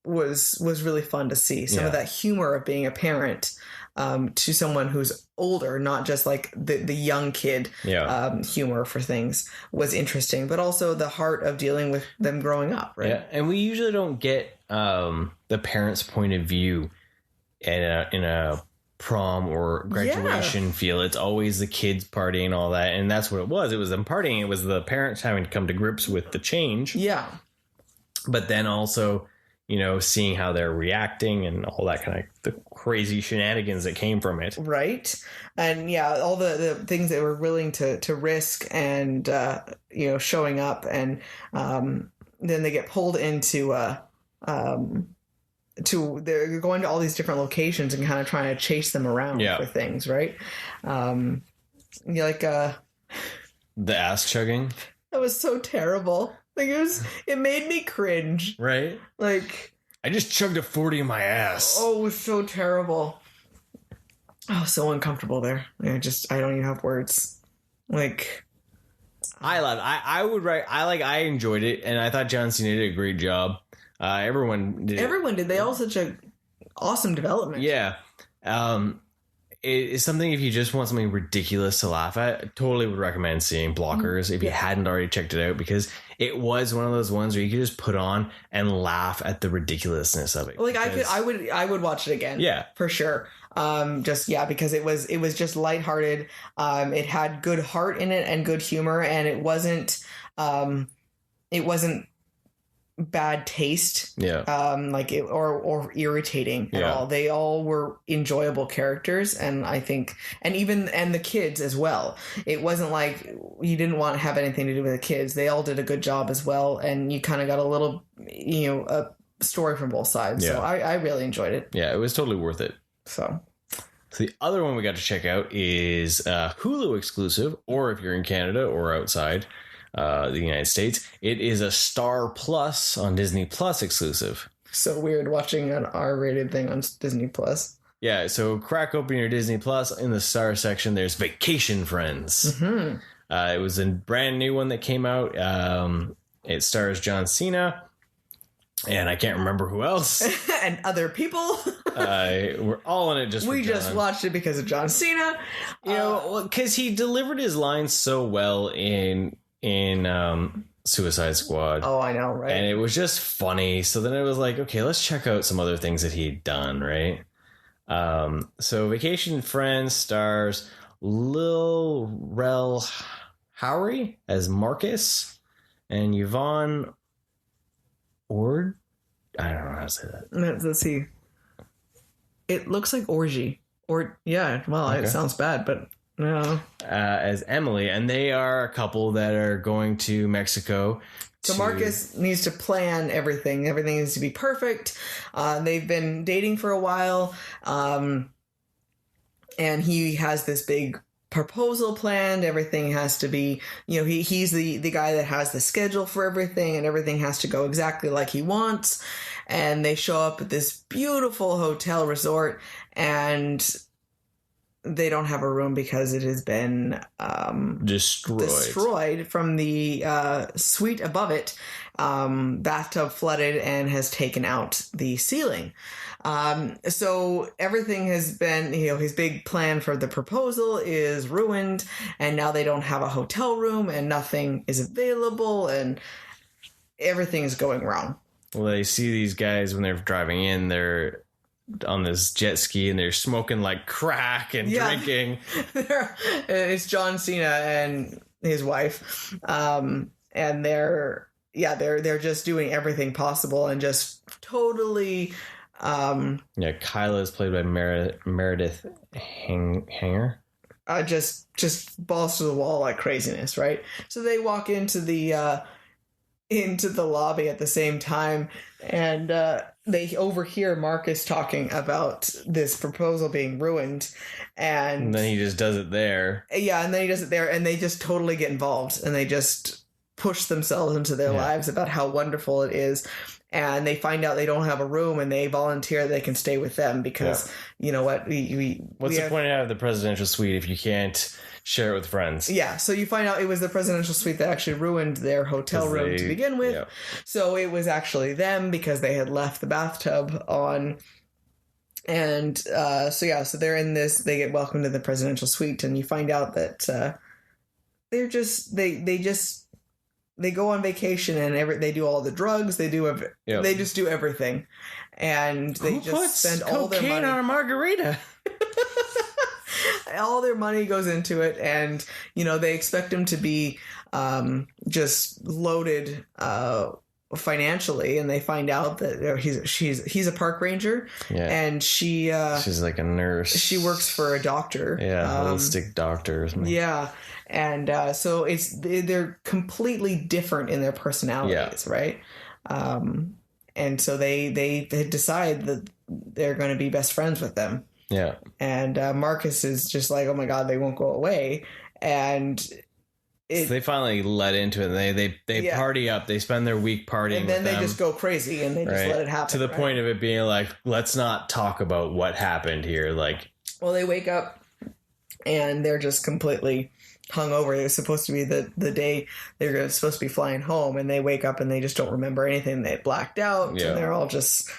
was really fun to see. Some of that humor of being a parent to someone who's older, not just like the young kid humor for things was interesting, but also the heart of dealing with them growing up, right? Yeah, and we usually don't get the parents' point of view in a prom or graduation feel. It's always the kids partying and all that, and that's what it was. It was them partying. It was the parents having to come to grips with the change. Yeah, but then also, seeing how they're reacting and all that kind of the crazy shenanigans that came from it. Right. And all the things they were willing to risk and, showing up, and then they get pulled into, they're going to all these different locations and kind of trying to chase them around for things. Right. The ass chugging. That was so terrible. Like it made me cringe. Right. Like I just chugged a 40 in my ass. Oh, it was so terrible. Oh, so uncomfortable there. I don't even have words. Like I love it. I enjoyed it, and I thought John Cena did a great job. Everyone did. They all such a awesome development. Yeah. It's something, if you just want something ridiculous to laugh at, I totally would recommend seeing Blockers if you hadn't already checked it out, because it was one of those ones where you could just put on and laugh at the ridiculousness of it. Like I would watch it again. Yeah, for sure. Because it was just lighthearted. It had good heart in it and good humor, and it wasn't bad taste, or irritating at all. They all were enjoyable characters, and I think, and the kids as well. It wasn't like you didn't want to have anything to do with the kids. They all did a good job as well, and you kind of got a little, a story from both sides. So I really enjoyed it. Yeah, it was totally worth it. So the other one we got to check out is Hulu exclusive, or if you're in Canada or outside the United States, it is a Star Plus on Disney Plus exclusive. So weird watching an R-rated thing on Disney Plus. Yeah, so crack open your Disney Plus. In the Star section, there's Vacation Friends. Mm-hmm. It was a brand new one that came out. It stars John Cena, and I can't remember who else. And other people. We're all in it just We just watched it because of John Cena. Because he delivered his lines so well in Suicide Squad. Oh, I know, right? And it was just funny. So then it was like, okay, let's check out some other things that he'd done, right? So Vacation Friends stars Lil Rel Howery as Marcus and Yvonne Ord. I don't know how to say that. Let's see. It looks like orgy. It sounds bad, but no. As Emily, and they are a couple that are going to Mexico. So Marcus needs to plan everything. Everything needs to be perfect. They've been dating for a while, and he has this big proposal planned. Everything has to be, he's the guy that has the schedule for everything, and everything has to go exactly like he wants. And they show up at this beautiful hotel resort, and they don't have a room because it has been destroyed from the suite above it. Bathtub flooded and has taken out the ceiling. So everything has been, his big plan for the proposal is ruined, and now they don't have a hotel room, and nothing is available, and everything is going wrong. Well, they see these guys when they're driving in, they're on this jet ski and they're smoking like crack and drinking. It's John Cena and his wife. And they're yeah, they're just doing everything possible and just totally. Kyla is played by Meredith Hanger. Just balls to the wall like craziness, right? So they walk into the lobby at the same time, and they overhear Marcus talking about this proposal being ruined, and then he just does it there. Yeah, and then he does it there, and they just totally get involved, and they just push themselves into their lives about how wonderful it is. And they find out they don't have a room, and they volunteer they can stay with them because, you know what, what's the point of having the presidential suite if you can't share it with friends? Yeah, so you find out it was the presidential suite that actually ruined their hotel room to begin with. Yeah. So it was actually them because they had left the bathtub on. And so they're in this, they get welcomed to the presidential suite, and you find out that they're just, they go on vacation and they do all the drugs. They just do everything, and they just spend all their money on a margarita. All their money goes into it, and they expect him to be just loaded financially, and they find out that he's a park ranger, and she's like a nurse. She works for a doctor, holistic doctor or something. Yeah. And so they're completely different in their personalities, right? And so they decide that they're going to be best friends with them. Yeah. And Marcus is just like, oh my God, they won't go away. And so they finally let into it. They party up. They spend their week partying, and then they just go crazy, and they just let it happen to the point of it being like, let's not talk about what happened here. Like, well, they wake up and they're just completely hungover. It was supposed to be the day they're supposed to be flying home, and they wake up and they just don't remember anything. They blacked out, and they're all just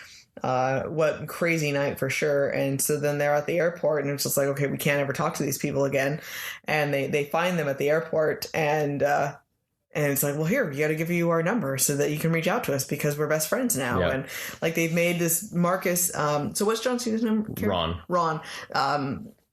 what crazy night for sure. And so then they're at the airport, and it's just like, okay, we can't ever talk to these people again. And they find them at the airport, and it's like, well, here, we got to give you our number so that you can reach out to us because we're best friends now. And like they've made this Marcus. So what's John Cena's number? Ron.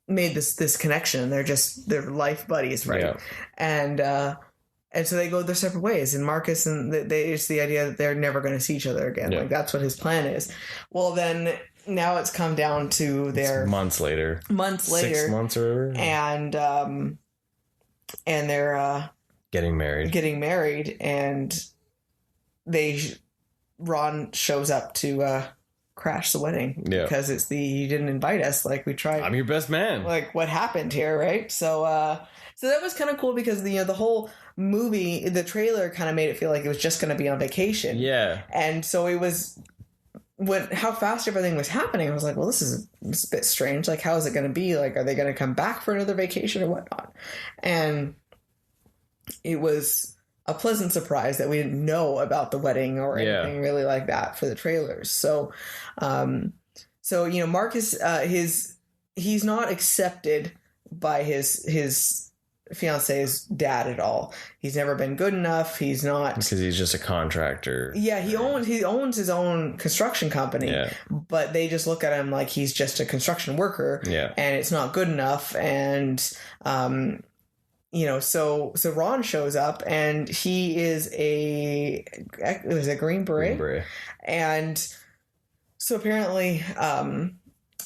Made this connection. They're life buddies, right? And so they go their separate ways. And Marcus and it's the idea that they're never going to see each other again. Like that's what his plan is. Well, then now it's come down to their months later, 6 months or whatever. And they're getting married, and Ron shows up to crash the wedding because you didn't invite us, like we tried. I'm your best man. Like what happened here, right? So that was kind of cool because the whole movie, the trailer kind of made it feel like it was just going to be on vacation. Yeah, and so it was. How fast everything was happening, I was like, well, this is a bit strange. Like, how is it going to be? Like, are they going to come back for another vacation or whatnot? And it was a pleasant surprise that we didn't know about the wedding or anything really like that for the trailers. So, Marcus, he's not accepted by his fiance's dad at all. He's never been good enough. He's not, because he's just a contractor. Yeah, he owns his own construction company. Yeah. But they just look at him like he's just a construction worker. Yeah. And it's not good enough. And so Ron shows up, and he is a Green Beret. And so apparently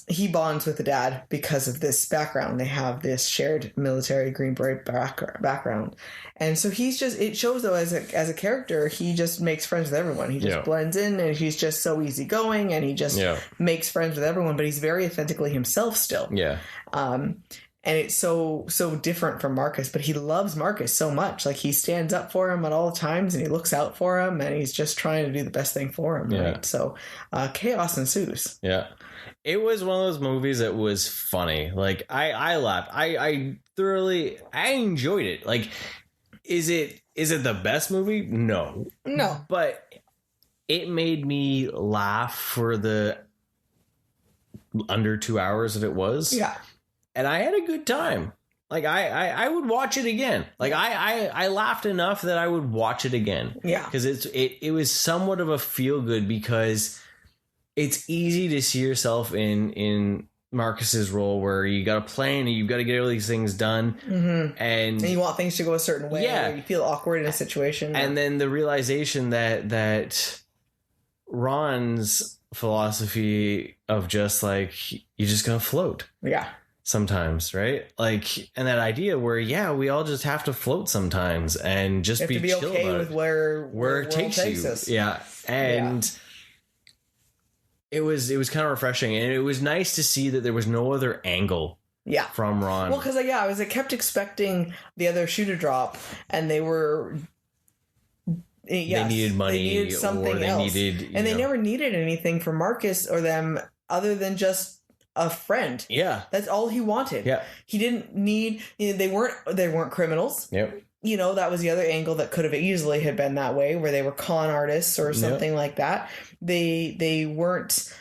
he bonds with the dad because of this background. They have this shared military Green Beret background. And so it shows though as a character, he just makes friends with everyone. He just blends in, and he's just so easygoing, and he just makes friends with everyone, but he's very authentically himself still. Yeah. And it's so different from Marcus, but he loves Marcus so much. Like, he stands up for him at all times, and he looks out for him, and he's just trying to do the best thing for him. Yeah. Right. So chaos ensues. Yeah. It was one of those movies that was funny. Like, I laughed. I thoroughly enjoyed it. Like, is it the best movie? No. But it made me laugh for the under 2 hours that it was. Yeah. And I had a good time. Like, I would watch it again. Like, I laughed enough that I would watch it again. Yeah. Because it was somewhat of a feel good, because it's easy to see yourself in Marcus's role, where you got a plan and you've got to get all these things done, and you want things to go a certain way. Yeah, you feel awkward in a situation, and then the realization that Ron's philosophy of just like you're just gonna float. Yeah. Sometimes, right? Like, and that idea where, we all just have to float sometimes and just be chill okay about with it. where it takes you. Us. Yeah. And it was kind of refreshing, and it was nice to see that there was no other angle from Ron. Well, because I kept expecting the other shoe to drop, and they were they needed money, they needed something else. They never needed anything from Marcus or them other than just a friend. Yeah, that's all he wanted. Yeah, he didn't need. They weren't criminals. Yep. That was the other angle that could have easily had been that way, where they were con artists or something like that. They weren't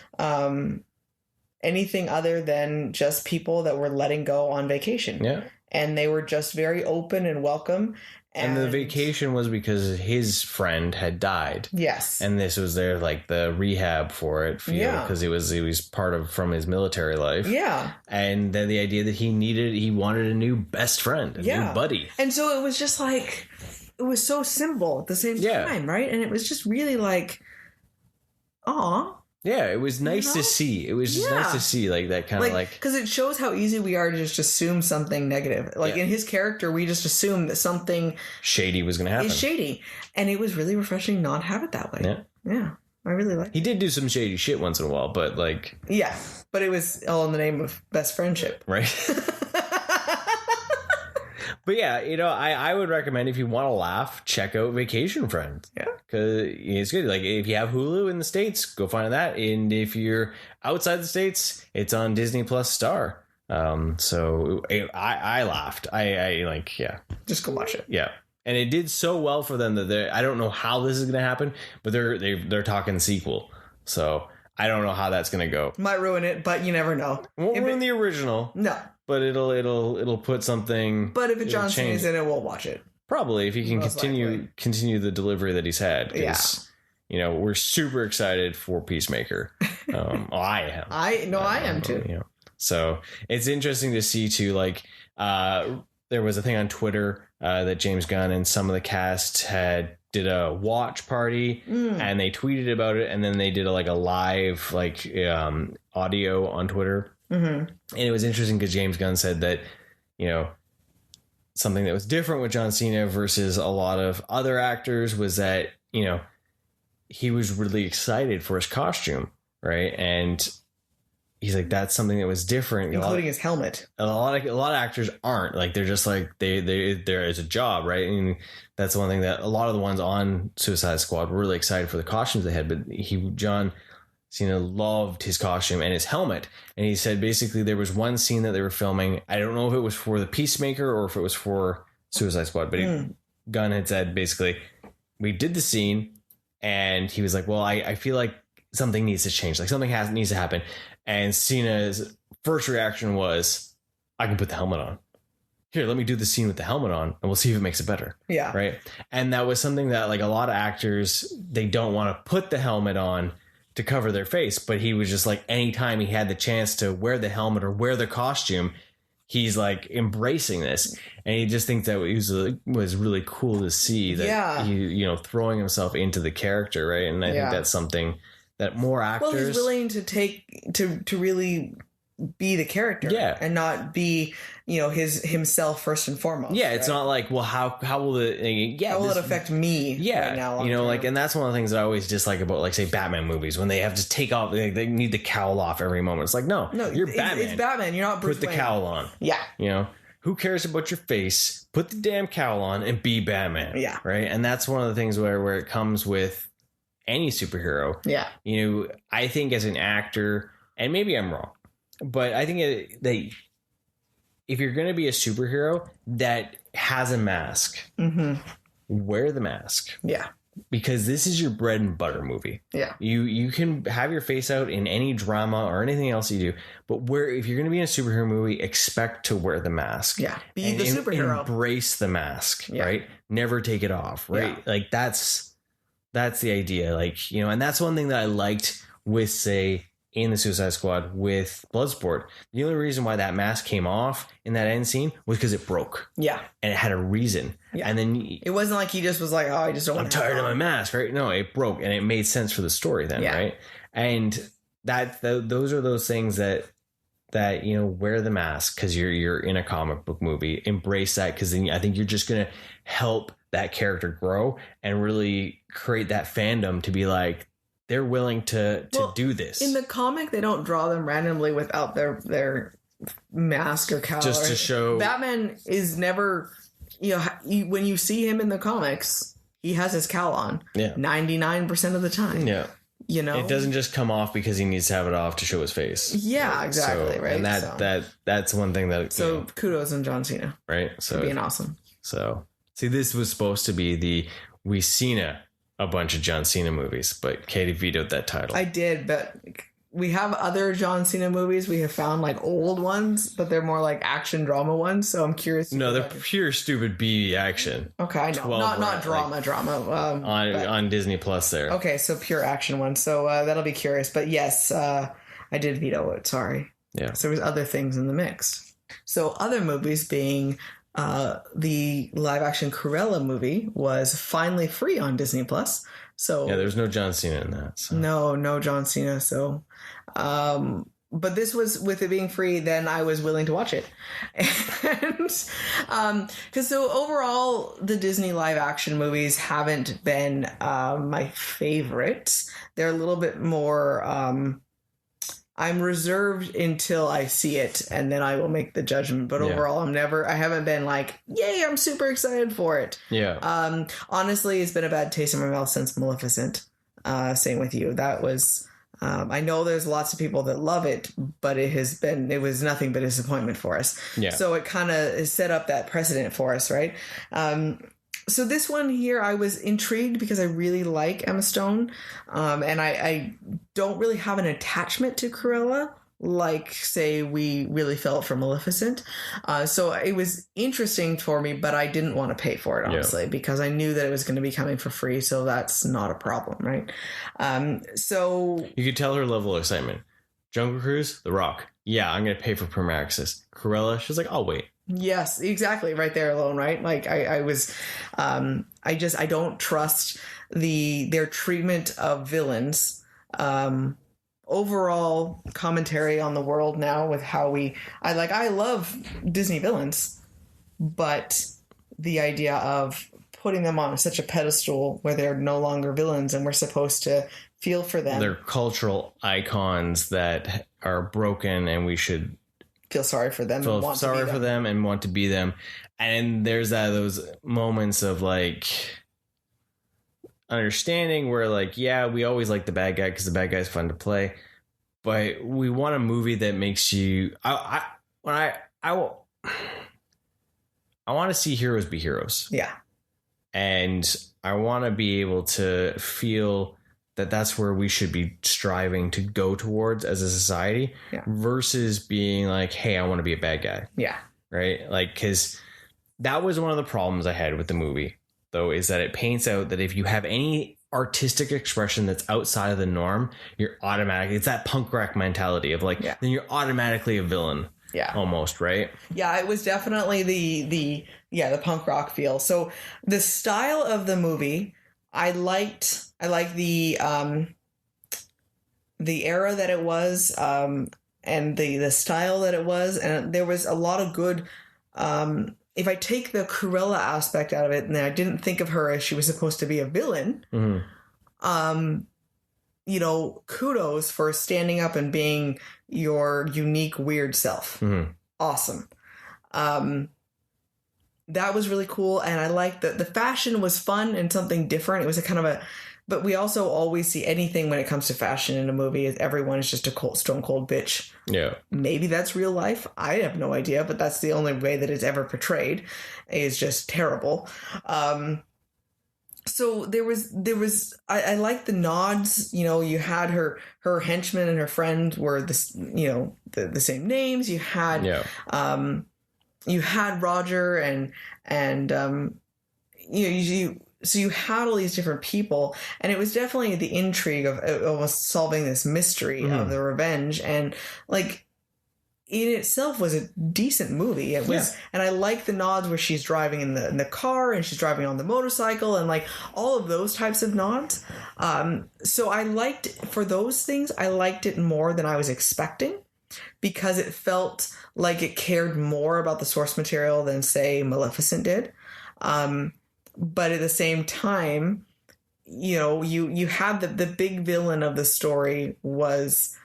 anything other than just people that were letting go on vacation. Yeah, and they were just very open and welcome. And the vacation was because his friend had died. Yes. And this was the rehab for it. Because it was part from his military life. Yeah. And then the idea that he wanted a new best friend, a new buddy. And so it was just it was so simple at the same time, right? And it was just really aw. Yeah, it was nice to see. It was just nice to see that kind of because it shows how easy we are to just assume something negative. In his character, we just assume that something shady was going to happen. It's shady, and it was really refreshing not have it that way. Yeah, yeah, I really liked. He did do some shady shit once in a while, but but it was all in the name of best friendship, right? But I would recommend, if you want to laugh, check out Vacation Friends. Yeah. Because it's good. If you have Hulu in the States, go find that. And if you're outside the States, it's on Disney Plus Star. So I laughed. Just go watch it. Yeah. And it did so well for them that I don't know how this is going to happen, but they're talking sequel. So I don't know how that's going to go. Might ruin it, but you never know. Won't ruin the original. No. But it'll put something. But if Johnson is in it, we'll watch it. Probably, if he can continue the delivery that he's had. We're super excited for Peacemaker. I am. I am too. So it's interesting to see too. There was a thing on Twitter that James Gunn and some of the cast did a watch party, and they tweeted about it, and then they did a live audio on Twitter. Mm-hmm. And it was interesting because James Gunn said that, something that was different with John Cena versus a lot of other actors was that, he was really excited for his costume, right? And he's like, that's something that was different. Including his helmet. A lot of actors aren't. They're just there is a job, right? And that's one thing that a lot of the ones on Suicide Squad were really excited for the costumes they had. But John Cena loved his costume and his helmet. And he said basically there was one scene that they were filming. I don't know if it was for the Peacemaker or if it was for Suicide Squad, but Gunn had said basically, we did the scene and he was like, well, I feel like something needs to change. Something needs to happen. And Cena's first reaction was, I can put the helmet on. Here, let me do the scene with the helmet on and we'll see if it makes it better. Yeah. Right. And that was something that a lot of actors, they don't want to put the helmet on to cover their face, but he was just anytime he had the chance to wear the helmet or wear the costume, he's embracing this. And he just thinks that was really cool to see that he, throwing himself into the character. Right. And I think that's something that more actors. Well, he's willing to take to really be the character, and not be himself first and foremost. Yeah, it's not how will it? How will it affect me? Yeah, right now, and that's one of the things that I always dislike about say Batman movies when they have to take off. They need the cowl off every moment. It's no, you're Batman. It's Batman. You're not Bruce Put the cowl on. Yeah, who cares about your face? Put the damn cowl on and be Batman. Yeah, right. And that's one of the things where it comes with any superhero. Yeah, I think as an actor, and maybe I'm wrong, but I think that if you're going to be a superhero that has a mask, wear the mask. Yeah. Because this is your bread and butter movie. Yeah. You can have your face out in any drama or anything else you do, but if you're going to be in a superhero movie, expect to wear the mask. Yeah. Be the superhero. Embrace the mask, right? Never take it off, right? Yeah. That's the idea. And that's one thing that I liked with, say, in the Suicide Squad with Bloodsport. The only reason why that mask came off in that end scene was because it broke. Yeah. And it had a reason. Yeah. And then it wasn't like he just was like, oh, I just don't want I'm tired of my mask, right? No, it broke and it made sense for the story then, right? And those are those things that wear the mask because you're in a comic book movie. Embrace that, because then I think you're just going to help that character grow and really create that fandom to be like, they're willing to do this. In the comic, they don't draw them randomly without their mask or cowl. Just to show... Batman is never... when you see him in the comics, he has his cowl on. Yeah. 99% of the time. Yeah. It doesn't just come off because he needs to have it off to show his face. Yeah, right? Exactly. So, right. And that's one thing that... So kudos on John Cena. Right. So being awesome. So, see, this was supposed to be we Cena a bunch of John Cena movies, but Katie vetoed that title. I did, but we have other John Cena movies. We have found like old ones, but they're more like action drama ones. So I'm curious. No, they're pure stupid B action. Okay, I know. Not drama. On Disney Plus there. Okay, so pure action ones. So that'll be curious. But yes, I did veto it. Sorry. Yeah. So there's other things in the mix. So other movies being... the live action Cruella movie was finally free on Disney Plus. So yeah, there's no John Cena in that. So. No John Cena. So, but this was, with it being free, then I was willing to watch it. And, cause so overall the Disney live action movies haven't been, my favorite. They're a little bit more, I'm reserved until I see it, and then I will make the judgment. But overall, I haven't been like, yay, I'm super excited for it. Yeah. Honestly, it's been a bad taste in my mouth since Maleficent. Same with you. That was, I know there's lots of people that love it, but it was nothing but disappointment for us. Yeah. So it kind of set up that precedent for us, right? So this one here, I was intrigued because I really like Emma Stone, and I don't really have an attachment to Cruella like, say, we really felt for Maleficent. So it was interesting for me, but I didn't want to pay for it, honestly, because I knew that it was going to be coming for free, so that's not a problem, right? So... You could tell her level of excitement. Jungle Cruise, The Rock. Yeah, I'm going to pay for Premier Access. Cruella, she's like, I'll wait. Yes, exactly. Right there alone, right? Like I don't trust their treatment of villains. Overall commentary on the world now with how I love Disney villains, but the idea of putting them on such a pedestal where they're no longer villains and we're supposed to feel for them. They're cultural icons that are broken and we should feel sorry for them. And want to be them. And there's those moments of like understanding where like, yeah, we always like the bad guy because the bad guy's fun to play, but we want a movie that makes you. I want to see heroes be heroes. Yeah, and I want to be able to feel that that's where we should be striving to go towards as a society, versus being like, hey, I want to be a bad guy. Yeah. Right. Like, because that was one of the problems I had with the movie, though, is that it paints out that if you have any artistic expression that's outside of the norm, you're automatically, it's that punk rock mentality of like, then you're automatically a villain. Yeah. Almost, right? Yeah, it was definitely the punk rock feel. So the style of the movie, I liked the era that it was, and the style that it was, and there was a lot of good. If I take the Cruella aspect out of it, and I didn't think of her as she was supposed to be a villain, kudos for standing up and being your unique, weird self. Awesome. That was really cool, and I liked the fashion was fun and something different. It was a kind of but we also always see anything when it comes to fashion in a movie, everyone is just a stone cold bitch. Yeah. Maybe that's real life. I have no idea, but that's the only way that it's ever portrayed, is just terrible. So there was I like the nods. You had her henchmen and her friend were the same names. You had you had Roger and so you had all these different people, and it was definitely the intrigue of almost solving this mystery of the revenge, and like in itself was a decent movie. It was, and I like the nods where she's driving in the car and she's driving on the motorcycle and like all of those types of nods. So I liked, for those things, I liked it more than I was expecting, because it felt like it cared more about the source material than, say, Maleficent did. But at the same time, you know, you had the big villain of the story was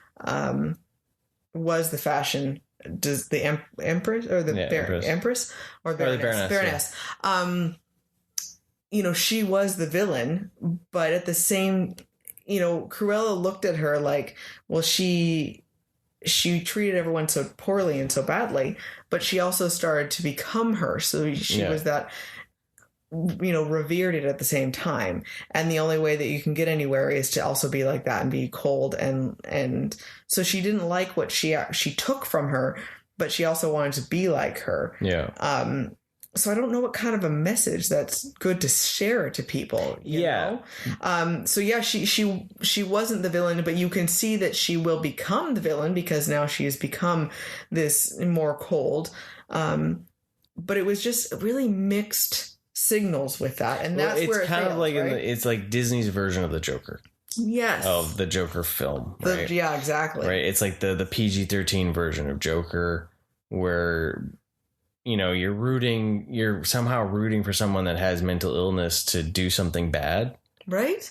the fashion, does the empress or the empress or the baroness. You know, she was the villain, but at the same, you know, Cruella looked at her like, well, she treated everyone so poorly and so badly, but she also started to become her. So she was that, you know, revered it at the same time. And the only way that you can get anywhere is to also be like that and be cold. And so she didn't like what she took from her, but she also wanted to be like her. Yeah. So I don't know what kind of a message that's good to share to people. You know? So yeah, she wasn't the villain, but you can see that she will become the villain because now she has become this more cold. But it was just really mixed signals with that, and that's where it's kind of like, right? It's like Disney's version of the Joker. Yes, of the Joker film, right? Yeah, exactly. Right, it's like the PG-13 version of Joker, where you know you're somehow rooting for someone that has mental illness to do something bad, right?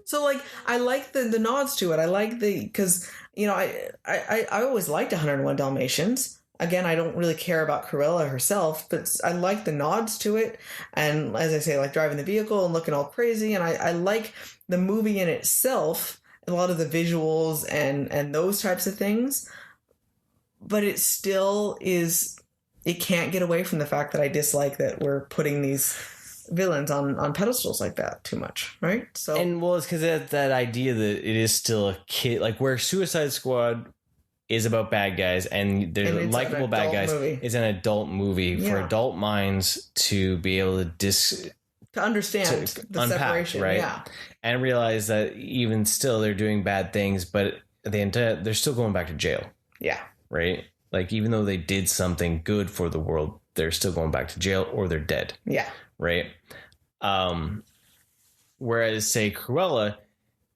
So like, I like the nods to it. I like because you know I always liked 101 Dalmatians. Again, I don't really care about Cruella herself, but I like the nods to it. And as I say, like driving the vehicle and looking all crazy. And I like the movie in itself, a lot of the visuals and those types of things. But it still is, it can't get away from the fact that I dislike that we're putting these villains on pedestals like that too much, right? So, and well, it's because that idea that it is still a kid, like where Suicide Squad is about bad guys and they're likable bad guys. It's an adult movie for adult minds to be able to understand the unpack, separation, right? Yeah, and realize that even still they're doing bad things, but at the end they're still going back to jail. Yeah, right. Like even though they did something good for the world, they're still going back to jail or they're dead. Yeah, right. Whereas say Cruella,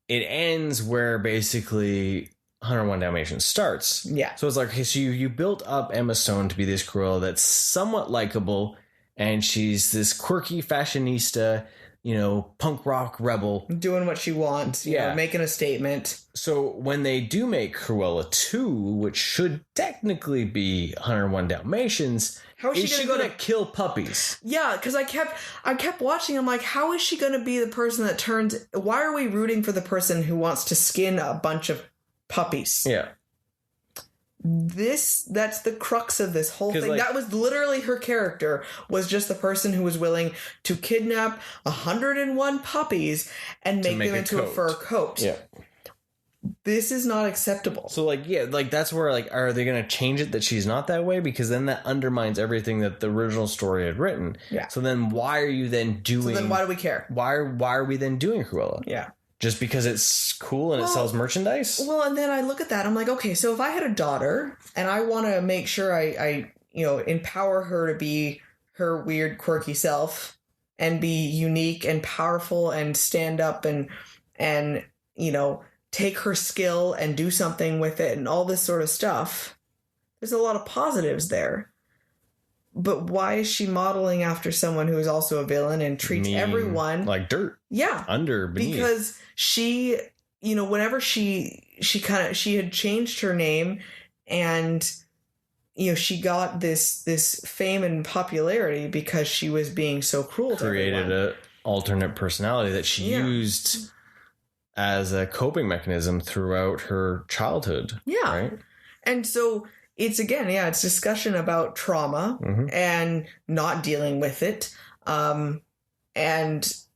it ends where basically 101 Dalmatians starts. Yeah. So it's like, okay, so you built up Emma Stone to be this Cruella that's somewhat likable, and she's this quirky fashionista, you know, punk rock rebel. Doing what she wants, you know, making a statement. So when they do make Cruella 2, which should technically be 101 Dalmatians, how is she going to kill puppies? Yeah, because I kept watching. I'm like, how is she going to be the person that turns... Why are we rooting for the person who wants to skin a bunch of puppies? Yeah. That's the crux of this whole thing. Like, that was literally her character, was just the person who was willing to kidnap 101 puppies and make them into a fur coat. Yeah. This is not acceptable. So like, yeah, like that's where like, are they going to change it that she's not that way? Because then that undermines everything that the original story had written. Yeah. So then why are you then doing... So then why do we care? Why are we then doing Cruella? Yeah. Just because it's cool and it sells merchandise? Well, and then I look at that. I'm like, okay, so if I had a daughter and I want to make sure I you know, empower her to be her weird, quirky self and be unique and powerful and stand up and you know, take her skill and do something with it and all this sort of stuff, there's a lot of positives there. But why is she modeling after someone who is also a villain and treats everyone like dirt? Yeah. Beneath. Because she, you know, whenever she had changed her name and, you know, she got this fame and popularity because she was being so cruel to everyone. Created an alternate personality that she used as a coping mechanism throughout her childhood. Yeah. Right? And so... It's again, it's discussion about trauma and not dealing with it. And,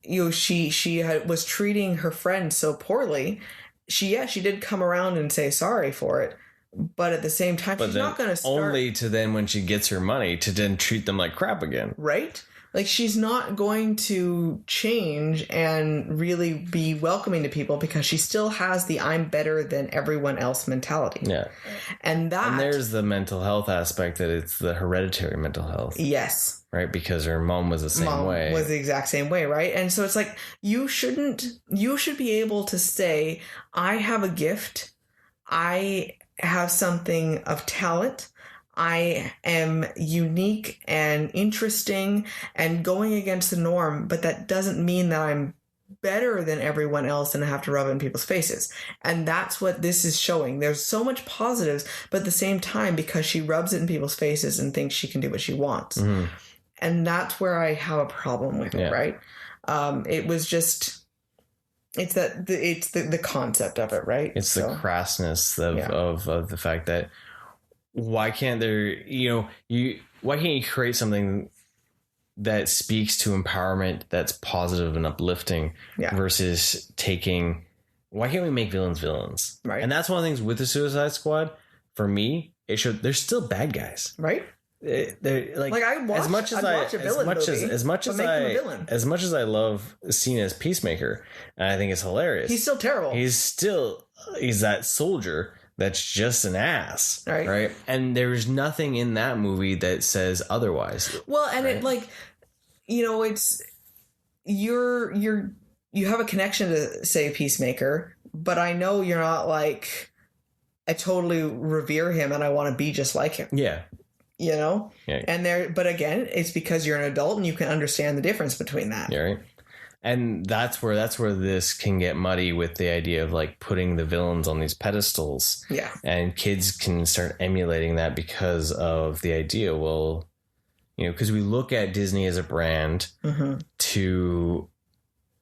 you know, she was treating her friend so poorly. She did come around and say sorry for it. But at the same time, she's not going to start... Only to then, when she gets her money, to then treat them like crap again. Right? Like, she's not going to change and really be welcoming to people because she still has the I'm better than everyone else mentality. Yeah. And there's the mental health aspect, that it's the hereditary mental health. Yes. Right? Because her mom was the same way. Was the exact same way, right? And so it's like, you should be able to say, I have a gift. I have something of talent. I am unique and interesting and going against the norm, but that doesn't mean that I'm better than everyone else and I have to rub it in people's faces. And that's what this is showing. There's so much positives, but at the same time, because she rubs it in people's faces and thinks she can do what she wants. Mm-hmm. And that's where I have a problem with it, right? It was just... It's the concept of it, right? It's the crassness of the fact that why can't there, why can't you create something that speaks to empowerment, that's positive and uplifting, versus why can't we make villains? Right. And that's one of the things with the Suicide Squad. For me, it showed there's still bad guys. Right. They're like I watch, as much as I love Cena as Peacemaker, and I think it's hilarious. He's still terrible. He's that soldier that's just an ass, right? And there's nothing in that movie that says otherwise. Well, and it it's you have a connection to, say, Peacemaker, but I know you're not like, I totally revere him and I want to be just like him. Yeah. And but again, it's because you're an adult and you can understand the difference between that. Yeah, right. And that's where this can get muddy with the idea of like putting the villains on these pedestals. Yeah. And kids can start emulating that because of the idea, because we look at Disney as a brand to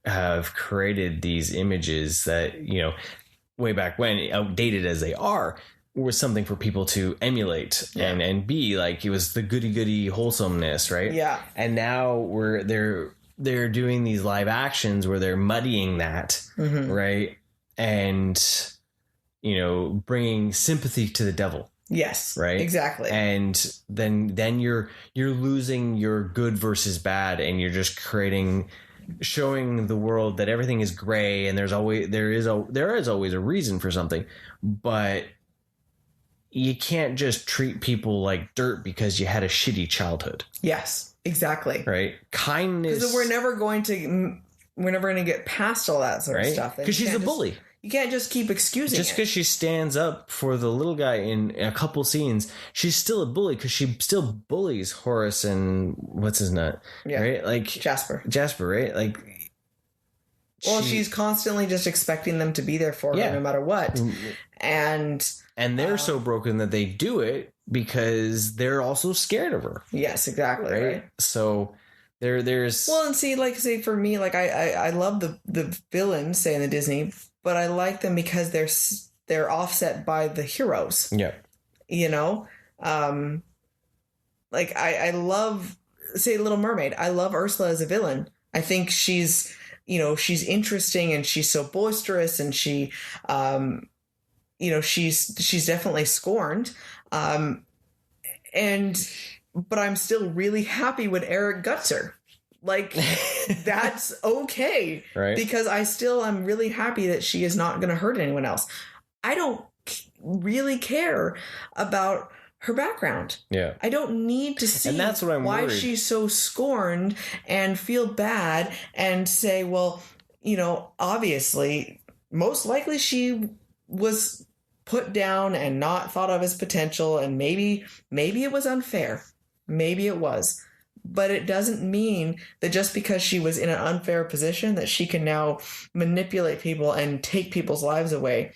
have created these images that, way back when, outdated as they are, was something for people to emulate and be like. It was the goody wholesomeness, right? Yeah. And now they're doing these live actions where they're muddying that, right? And bringing sympathy to the devil. Yes. Right. Exactly. And then you're losing your good versus bad, and you're just showing the world that everything is gray, and there is always a reason for something, but you can't just treat people like dirt because you had a shitty childhood. Yes, exactly. Right. Kindness. Because we're never going to get past all that sort of stuff. Because she's a bully. You can't just keep excusing it. Just because she stands up for the little guy in a couple scenes, she's still a bully because she still bullies Horace and what's his nut, right? Like Jasper, right? Like, she's constantly just expecting them to be there for her no matter what, and they're so broken that they do it because they're also scared of her. Yes, exactly. Right. So there's and say for me, like I love the villains, say in the Disney. But I like them because they're offset by the heroes. Yeah. I love, say, Little Mermaid. I love Ursula as a villain. I think she's interesting and she's so boisterous and she, she's definitely scorned. But I'm still really happy when Eric guts her. Like, that's okay. Right. Because I'm really happy that she is not going to hurt anyone else. I don't really care about her background. Yeah. I don't need to see why she's so scorned and feel bad and say, well, obviously, most likely she was put down and not thought of as potential, and maybe it was unfair. Maybe it was. But it doesn't mean that just because she was in an unfair position that she can now manipulate people and take people's lives away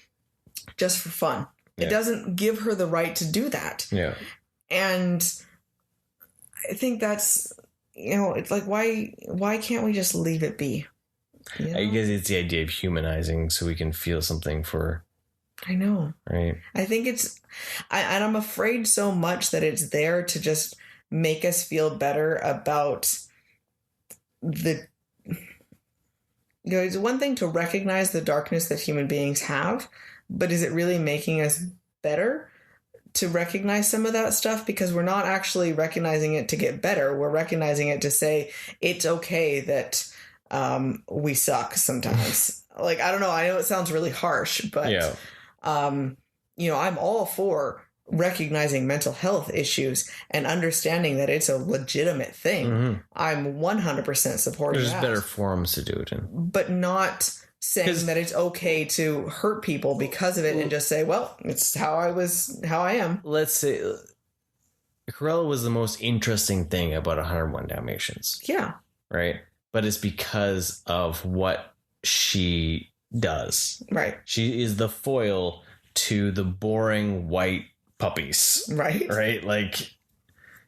just for fun. Yeah. It doesn't give her the right to do that. Yeah. And I think that's, it's like, why can't we just leave it be? I guess it's the idea of humanizing so we can feel something for... I know. Right. I think and I'm afraid so much that it's there to just make us feel better about it's one thing to recognize the darkness that human beings have, but is it really making us better to recognize some of that stuff, because we're not actually recognizing it to get better. We're recognizing it to say it's okay that we suck sometimes. Like, I don't know. I know it sounds really harsh, but, you know, I'm all for recognizing mental health issues and understanding that it's a legitimate thing. Mm-hmm. I'm 100% supporting There's that. better forums to do it in. But not saying that it's okay to hurt people because of it and just say, well, it's how I am. Let's say Cruella was the most interesting thing about 101 Dalmatians. Yeah. Right? But it's because of what she does. Right. She is the foil to the boring white puppies. Right. Right? Like,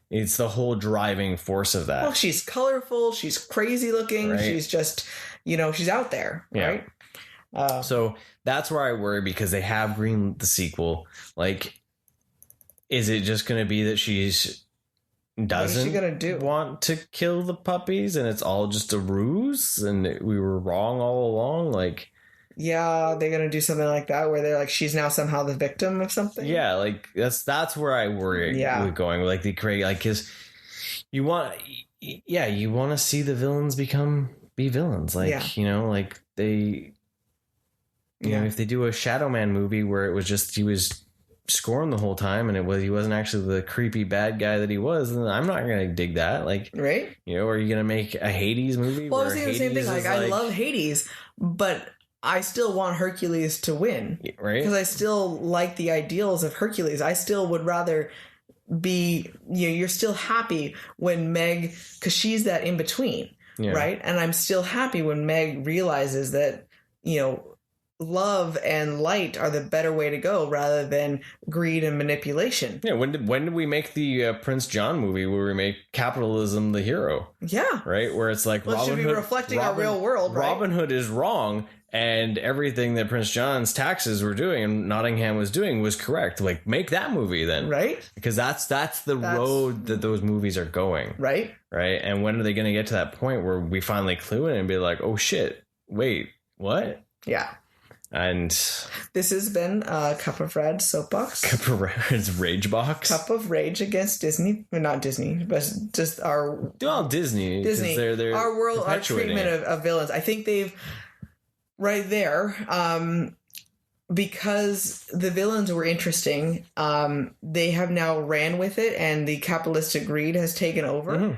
it's the whole driving force of that. Well, she's colorful. She's crazy looking. Right. She's just, you know, she's out there. Yeah. Right. So that's where I worry, because they have greenlit the sequel. Like, is it just going to be that doesn't want to kill the puppies and it's all just a ruse and we were wrong all along? Like, yeah, they're gonna do something like that where they're like, she's now somehow the victim of something. Yeah, like that's where I worry with going. Like, the create, like, because you want to see the villains be villains. Like, you know, like they, you know, if they do a Shadow Man movie where it was just he was scoring the whole time and he wasn't actually the creepy bad guy that he was, then I'm not gonna dig that. Like, right? You know, are you gonna make a Hades movie? Well, I was thinking the same thing. Like, I love Hades, but I still want Hercules to win, right? Because I still like the ideals of Hercules. I still would rather be, you know, you're still happy when Meg, because she's that in between, right? And I'm still happy when Meg realizes that, you know, love and light are the better way to go rather than greed and manipulation. Yeah. When did we make the Prince John movie where we make capitalism the hero? Yeah. Right. Where it's like, Robin Hood should be reflecting our real world. Right? Robin Hood is wrong. And everything that Prince John's taxes were doing and Nottingham was doing was correct. Like, make that movie then. Right. Because that's the road that those movies are going. Right. Right. And when are they going to get to that point where we finally clue in and be like, oh shit, wait, what? Yeah. And this has been a Cup of Rad Soapbox. Cup of Rad's Rage Box. Cup of Rage against Disney. Well, not Disney, but just our... Well, Disney. They're our world, our treatment of villains. I think they've... Right there, because the villains were interesting, they have now ran with it, and the capitalistic greed has taken over. Mm-hmm.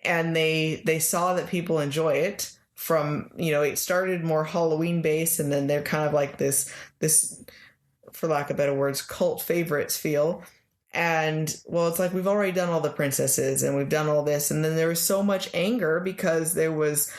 And they saw that people enjoy it. From, you know, it started more Halloween based, and then they're kind of like this, for lack of better words, cult favorites feel. And, well, it's like, we've already done all the princesses and we've done all this. And then there was so much anger because there was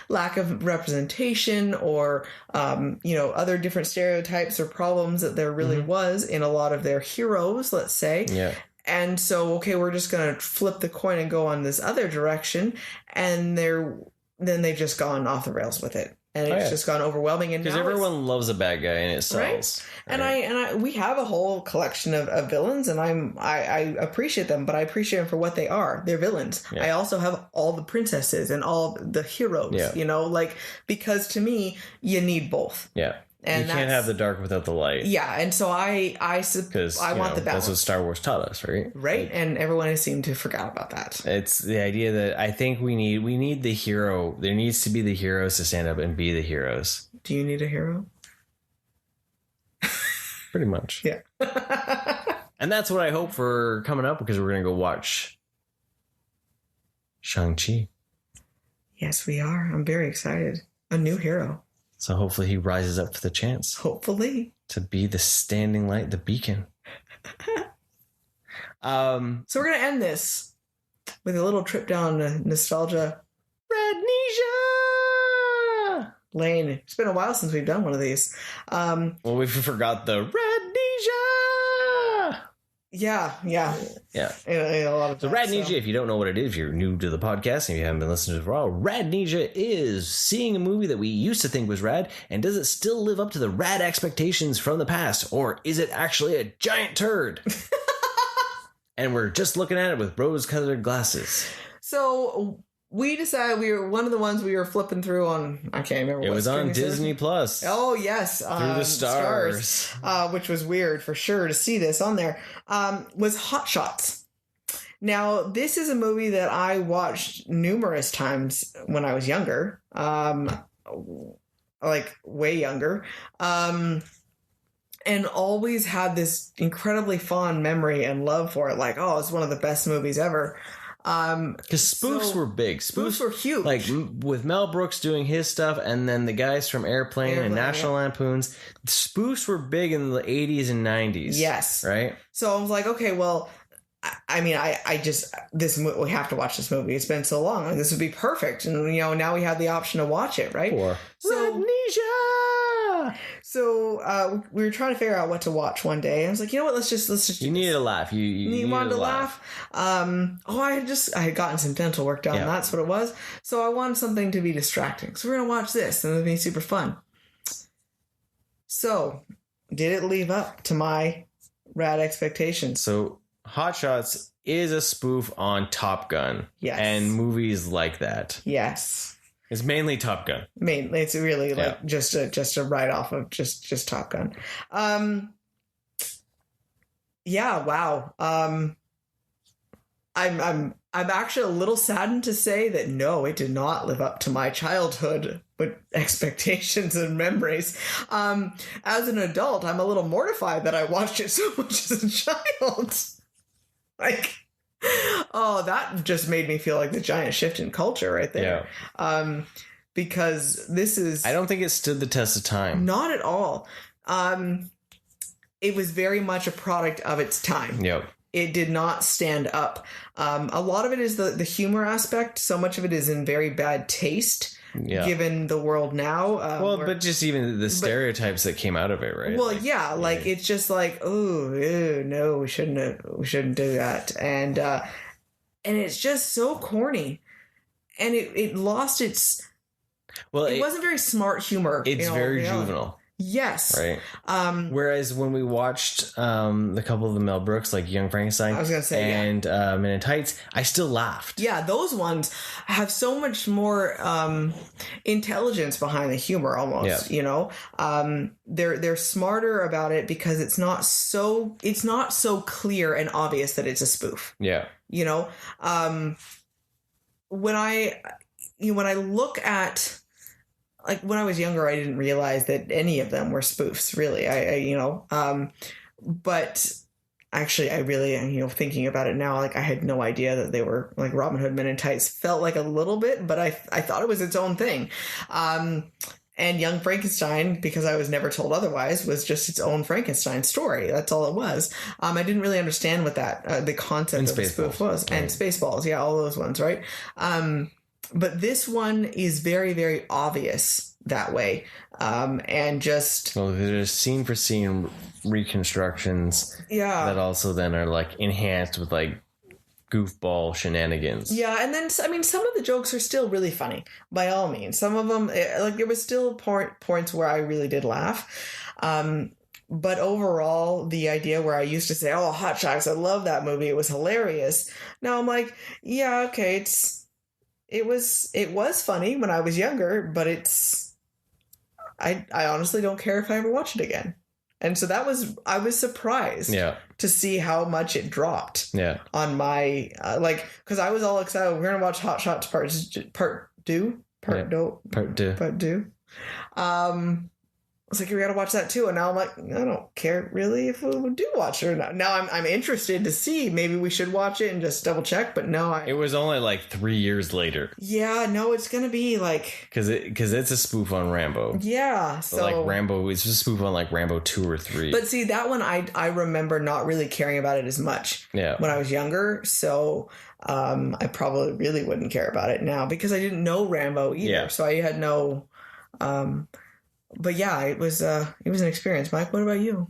lack of representation or, you know, other different stereotypes or problems that there really was in a lot of their heroes, let's say. Yeah. And so, okay, we're just going to flip the coin and go on this other direction. And then they've just gone off the rails with it. And it's just gone overwhelming. And because everyone loves a bad guy and it sells. Right? And I we have a whole collection of villains, and I appreciate them, but I appreciate them for what they are. They're villains. Yeah. I also have all the princesses and all the heroes, you know, like, because to me, you need both. Yeah. And you can't have the dark without the light. Yeah, and so I want the balance. That's what Star Wars taught us, right? Right, and everyone has seemed to forget about that. It's the idea that I think we need the hero. There needs to be the heroes to stand up and be the heroes. Do you need a hero? Pretty much. Yeah. And that's what I hope for coming up, because we're going to go watch Shang-Chi. Yes, we are. I'm very excited. A new hero. So hopefully he rises up to the chance. Hopefully. To be the standing light, the beacon. So we're going to end this with a little trip down nostalgia. RADnesia! Lane. It's been a while since we've done one of these. Well, we forgot the RADnesia! Yeah. In a lot of so RADnesia, if you don't know what it is, if you're new to the podcast and you haven't been listening to it for a while, RADnesia is seeing a movie that we used to think was rad, and does it still live up to the rad expectations from the past, or is it actually a giant turd? And we're just looking at it with rose-colored glasses. So we decided we were one of the ones we were flipping through on. I can't remember. It was on Disney Plus. Oh yes, Through the Stars, which was weird for sure to see this on there. Was Hot Shots. Now this is a movie that I watched numerous times when I was younger, like way younger, and always had this incredibly fond memory and love for it. Like, oh, it's one of the best movies ever. Because spoofs were big. Spoofs were huge. Like with Mel Brooks doing his stuff, and then the guys from Airplane and National Lampoons. Spoofs were big in the 80s and 90s. Yes. Right? So I was like, okay, well, I mean, I just, we have to watch this movie. It's been so long. Like, this would be perfect. And, you know, now we have the option to watch it, right? RADnesia! So we were trying to figure out what to watch one day. I was like, you know what? Let's just. You needed a laugh. You wanted to laugh. I had gotten some dental work done. Yeah. That's what it was. So I wanted something to be distracting. So we're gonna watch this, and it'll be super fun. So, did it live up to my rad expectations? So, Hot Shots is a spoof on Top Gun. Yes. And movies like that. Yes. It's mainly Top Gun. Mainly, it's really like just a write off of just Top Gun. Yeah, wow. I'm actually a little saddened to say that no, it did not live up to my childhood with expectations and memories. As an adult, I'm a little mortified that I watched it so much as a child. Like, oh, that just made me feel like the giant shift in culture right there. Yeah. Because this is... I don't think it stood the test of time. Not at all. It was very much a product of its time. Yep. It did not stand up. A lot of it is the humor aspect. So much of it is in very bad taste. Yeah. Given the world now. But just even the stereotypes that came out of it, right? Well, like it's just like, oh, no, we shouldn't do that. And it's just so corny. And it lost its... Well, it wasn't very smart humor. It's very juvenile. Yes. Right. Whereas when we watched the couple of the Mel Brooks, like Young Frankenstein, I was gonna say, and Men in Tights, I still laughed. Yeah, those ones have so much more intelligence behind the humor, almost. Yeah. You know, they're smarter about it because it's not so clear and obvious that it's a spoof. Yeah. You know, when I look at. Like when I was younger, I didn't realize that any of them were spoofs, really. But actually, I really, thinking about it now, like I had no idea that they were like Robin Hood Men in Tights felt like a little bit, but I thought it was its own thing. And Young Frankenstein, because I was never told otherwise, was just its own Frankenstein story. That's all it was. I didn't really understand what that the concept of the spoof was, and Spaceballs, yeah, all those ones, right? But this one is very, very obvious that way. And just... Well, there's scene for scene reconstructions. Yeah. That also then are like enhanced with like goofball shenanigans. Yeah. And then, I mean, some of the jokes are still really funny by all means. Some of them, like there was still points where I really did laugh. But overall, the idea where I used to say, oh, Hot Shots, I love that movie. It was hilarious. Now I'm like, yeah, okay, It was funny when I was younger, but I honestly don't care if I ever watch it again. And so I was surprised to see how much it dropped on my, because I was all excited. We're going to watch Hot Shots part two. I was like, we got to watch that too. And now I'm like, I don't care really if we do watch it or not. Now I'm interested to see. Maybe we should watch it and just double check. But no, it was only like 3 years later. Yeah, no, it's gonna be like because it's a spoof on Rambo. Yeah, so like Rambo, it's a spoof on like Rambo 2 or 3. But see, that one I remember not really caring about it as much. Yeah. When I was younger, so I probably really wouldn't care about it now because I didn't know Rambo either. Yeah. So I had no. But yeah, it was an experience. Mike, what about you?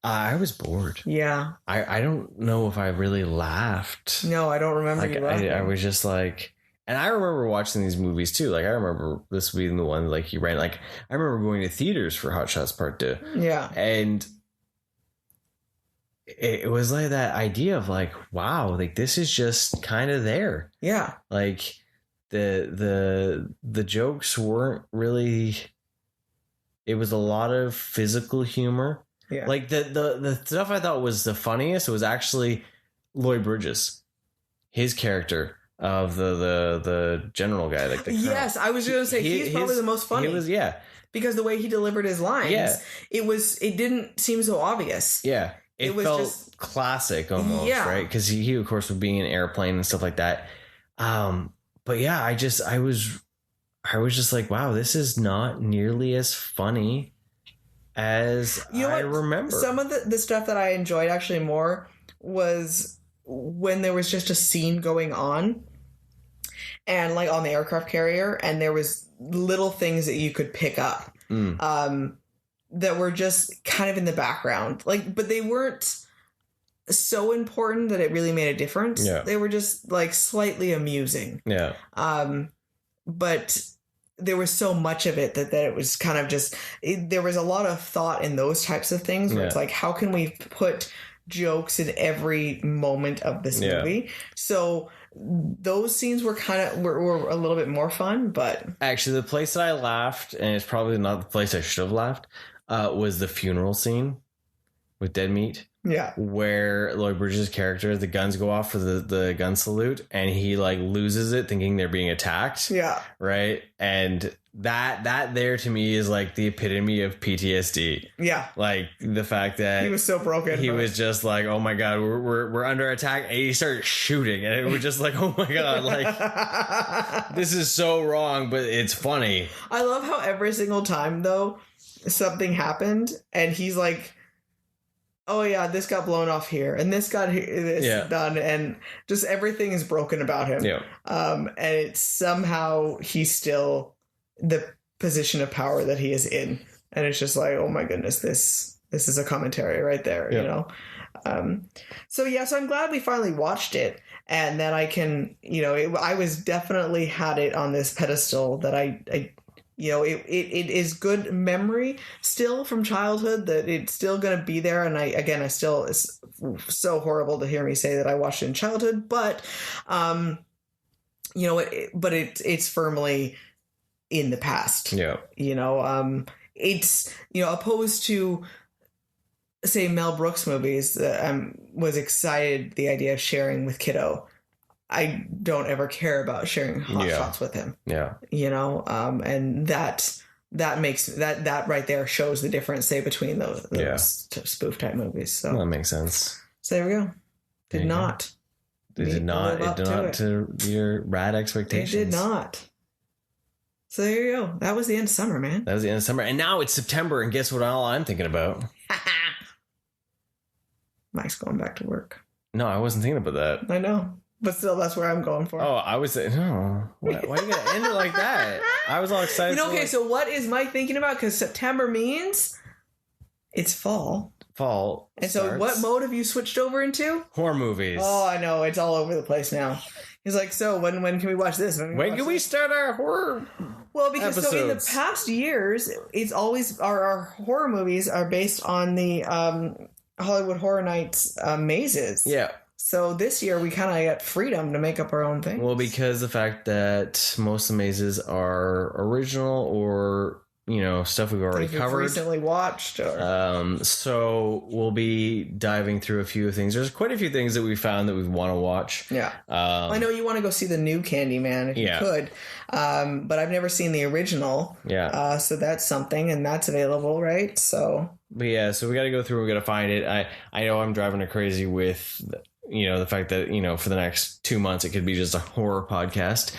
I was bored. Yeah. I don't know if I really laughed. No, I don't remember you laughing. I was just like... And I remember watching these movies too. Like, I remember this being the one like you ran. Like, I remember going to theaters for Hot Shots Part 2. Yeah. And it was like that idea of like, wow, like this is just kind of there. Yeah. Like... the jokes weren't really. It was a lot of physical humor. Yeah. Like the stuff I thought was the funniest was actually Lloyd Bridges, his character of the general guy, like the colonel. Yes, I was going to say he's probably the most funny. He was, yeah, because the way he delivered his lines, it didn't seem so obvious. Yeah, it was felt just classic almost, right? Because he of course would be in an airplane and stuff like that. But yeah, I was just like, wow, this is not nearly as funny as I remember. Some of the stuff that I enjoyed actually more was when there was just a scene going on and like on the aircraft carrier, and there was little things that you could pick up that were just kind of in the background, like, but they weren't so important that it really made a difference. Yeah. They were just like slightly amusing. Yeah. But there was so much of it that it was kind of just, there was a lot of thought in those types of things where it's like, how can we put jokes in every moment of this movie? So those scenes were were a little bit more fun, but actually the place that I laughed, and it's probably not the place I should have laughed, was the funeral scene with Dead Meat. Yeah. Where Lloyd Bridges' character, the guns go off for the gun salute, and he like loses it thinking they're being attacked. Yeah. Right? And that there to me is like the epitome of PTSD. Yeah. Like the fact that he was so broken. He was just like, oh my God, we're under attack. And he started shooting, and it was just like, oh my God, like this is so wrong, but it's funny. I love how every single time though something happened and he's like, oh yeah, this got blown off here, and this got this done, and just everything is broken about him. Yeah. And it's somehow he's still the position of power that he is in, and it's just like, oh my goodness, this is a commentary right there, you know. So I'm glad we finally watched it, and that I can, I was definitely had it on this pedestal that I it is good memory still from childhood, that it's still going to be there. And it's so horrible to hear me say that I watched it in childhood, but, it's firmly in the past. Yeah. It's, opposed to, say, Mel Brooks movies that was excited the idea of sharing with Kiddo. I don't ever care about sharing hot shots with him. Yeah. And that makes that right there shows the difference, say, between those spoof type movies. So well, that makes sense. So there we go. It did not to your rad expectations. It did not. So there you go. That was the end of summer, man. That was the end of summer. And now it's September, and guess what all I'm thinking about? Mike's going back to work. No, I wasn't thinking about that. I know. But still, that's where I'm going for. Oh, I was saying, no. Why are you going to end it like that? I was all excited. So what is Mike thinking about? Because September means it's fall. Fall. And starts. So what mode have you switched over into? Horror movies. Oh, I know. It's all over the place now. He's like, so when can we watch this? When can we start our horror because episodes? So in the past years, it's always our horror movies are based on the Hollywood Horror Nights mazes. Yeah. So this year we kind of got freedom to make up our own thing. Well, because the fact that most of the mazes are original or, stuff we've already covered. Recently watched. Or... so we'll be diving through a few things. There's quite a few things that we found that we want to watch. Yeah. I know you want to go see the new Candyman if you could. But I've never seen the original. Yeah. So that's something, and that's available, right? So. But yeah, so we got to go through. We got to find it. I know I'm driving her crazy with... the fact that, for the next 2 months, it could be just a horror podcast.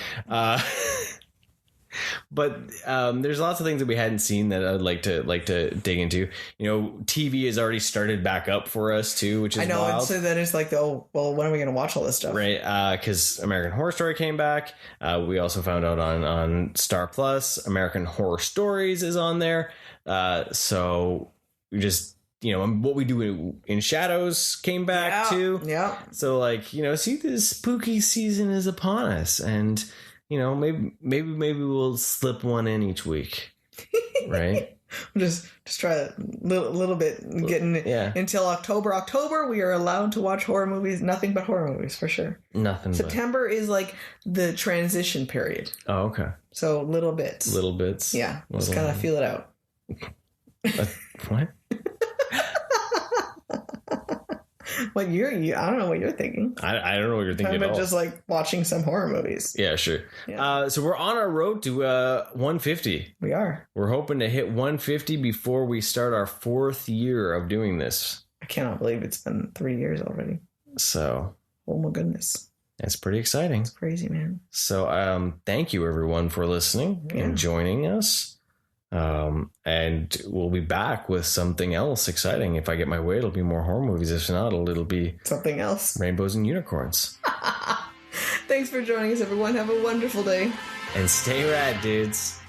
But there's lots of things that we hadn't seen that I'd like to dig into. TV has already started back up for us too, which is wild. And so then it's like, when are we going to watch all this stuff? Right. Because American Horror Story came back. We also found out on Star Plus, American Horror Stories is on there. So we just... what we do in shadows came back too. Yeah. So see, this spooky season is upon us, and maybe we'll slip one in each week, right? Just try a little bit getting until October. October, we are allowed to watch horror movies. Nothing but horror movies, for sure. September is like the transition period. Oh, okay. So little bits. Yeah. Just kind of feel it out. What? What I don't know what you're thinking. I don't know what you're thinking at all. Just like watching some horror movies. Yeah, sure. Yeah. So we're on our road to 150. We are. We're hoping to hit 150 before we start our 4th year of doing this. I cannot believe it's been 3 years already. So. Oh my goodness. That's pretty exciting. It's crazy, man. So thank you everyone for listening and joining us. And we'll be back with something else exciting. If I get my way, it'll be more horror movies. If not, it'll be something else. Rainbows and unicorns. Thanks for joining us, everyone. Have a wonderful day. And stay rad, dudes.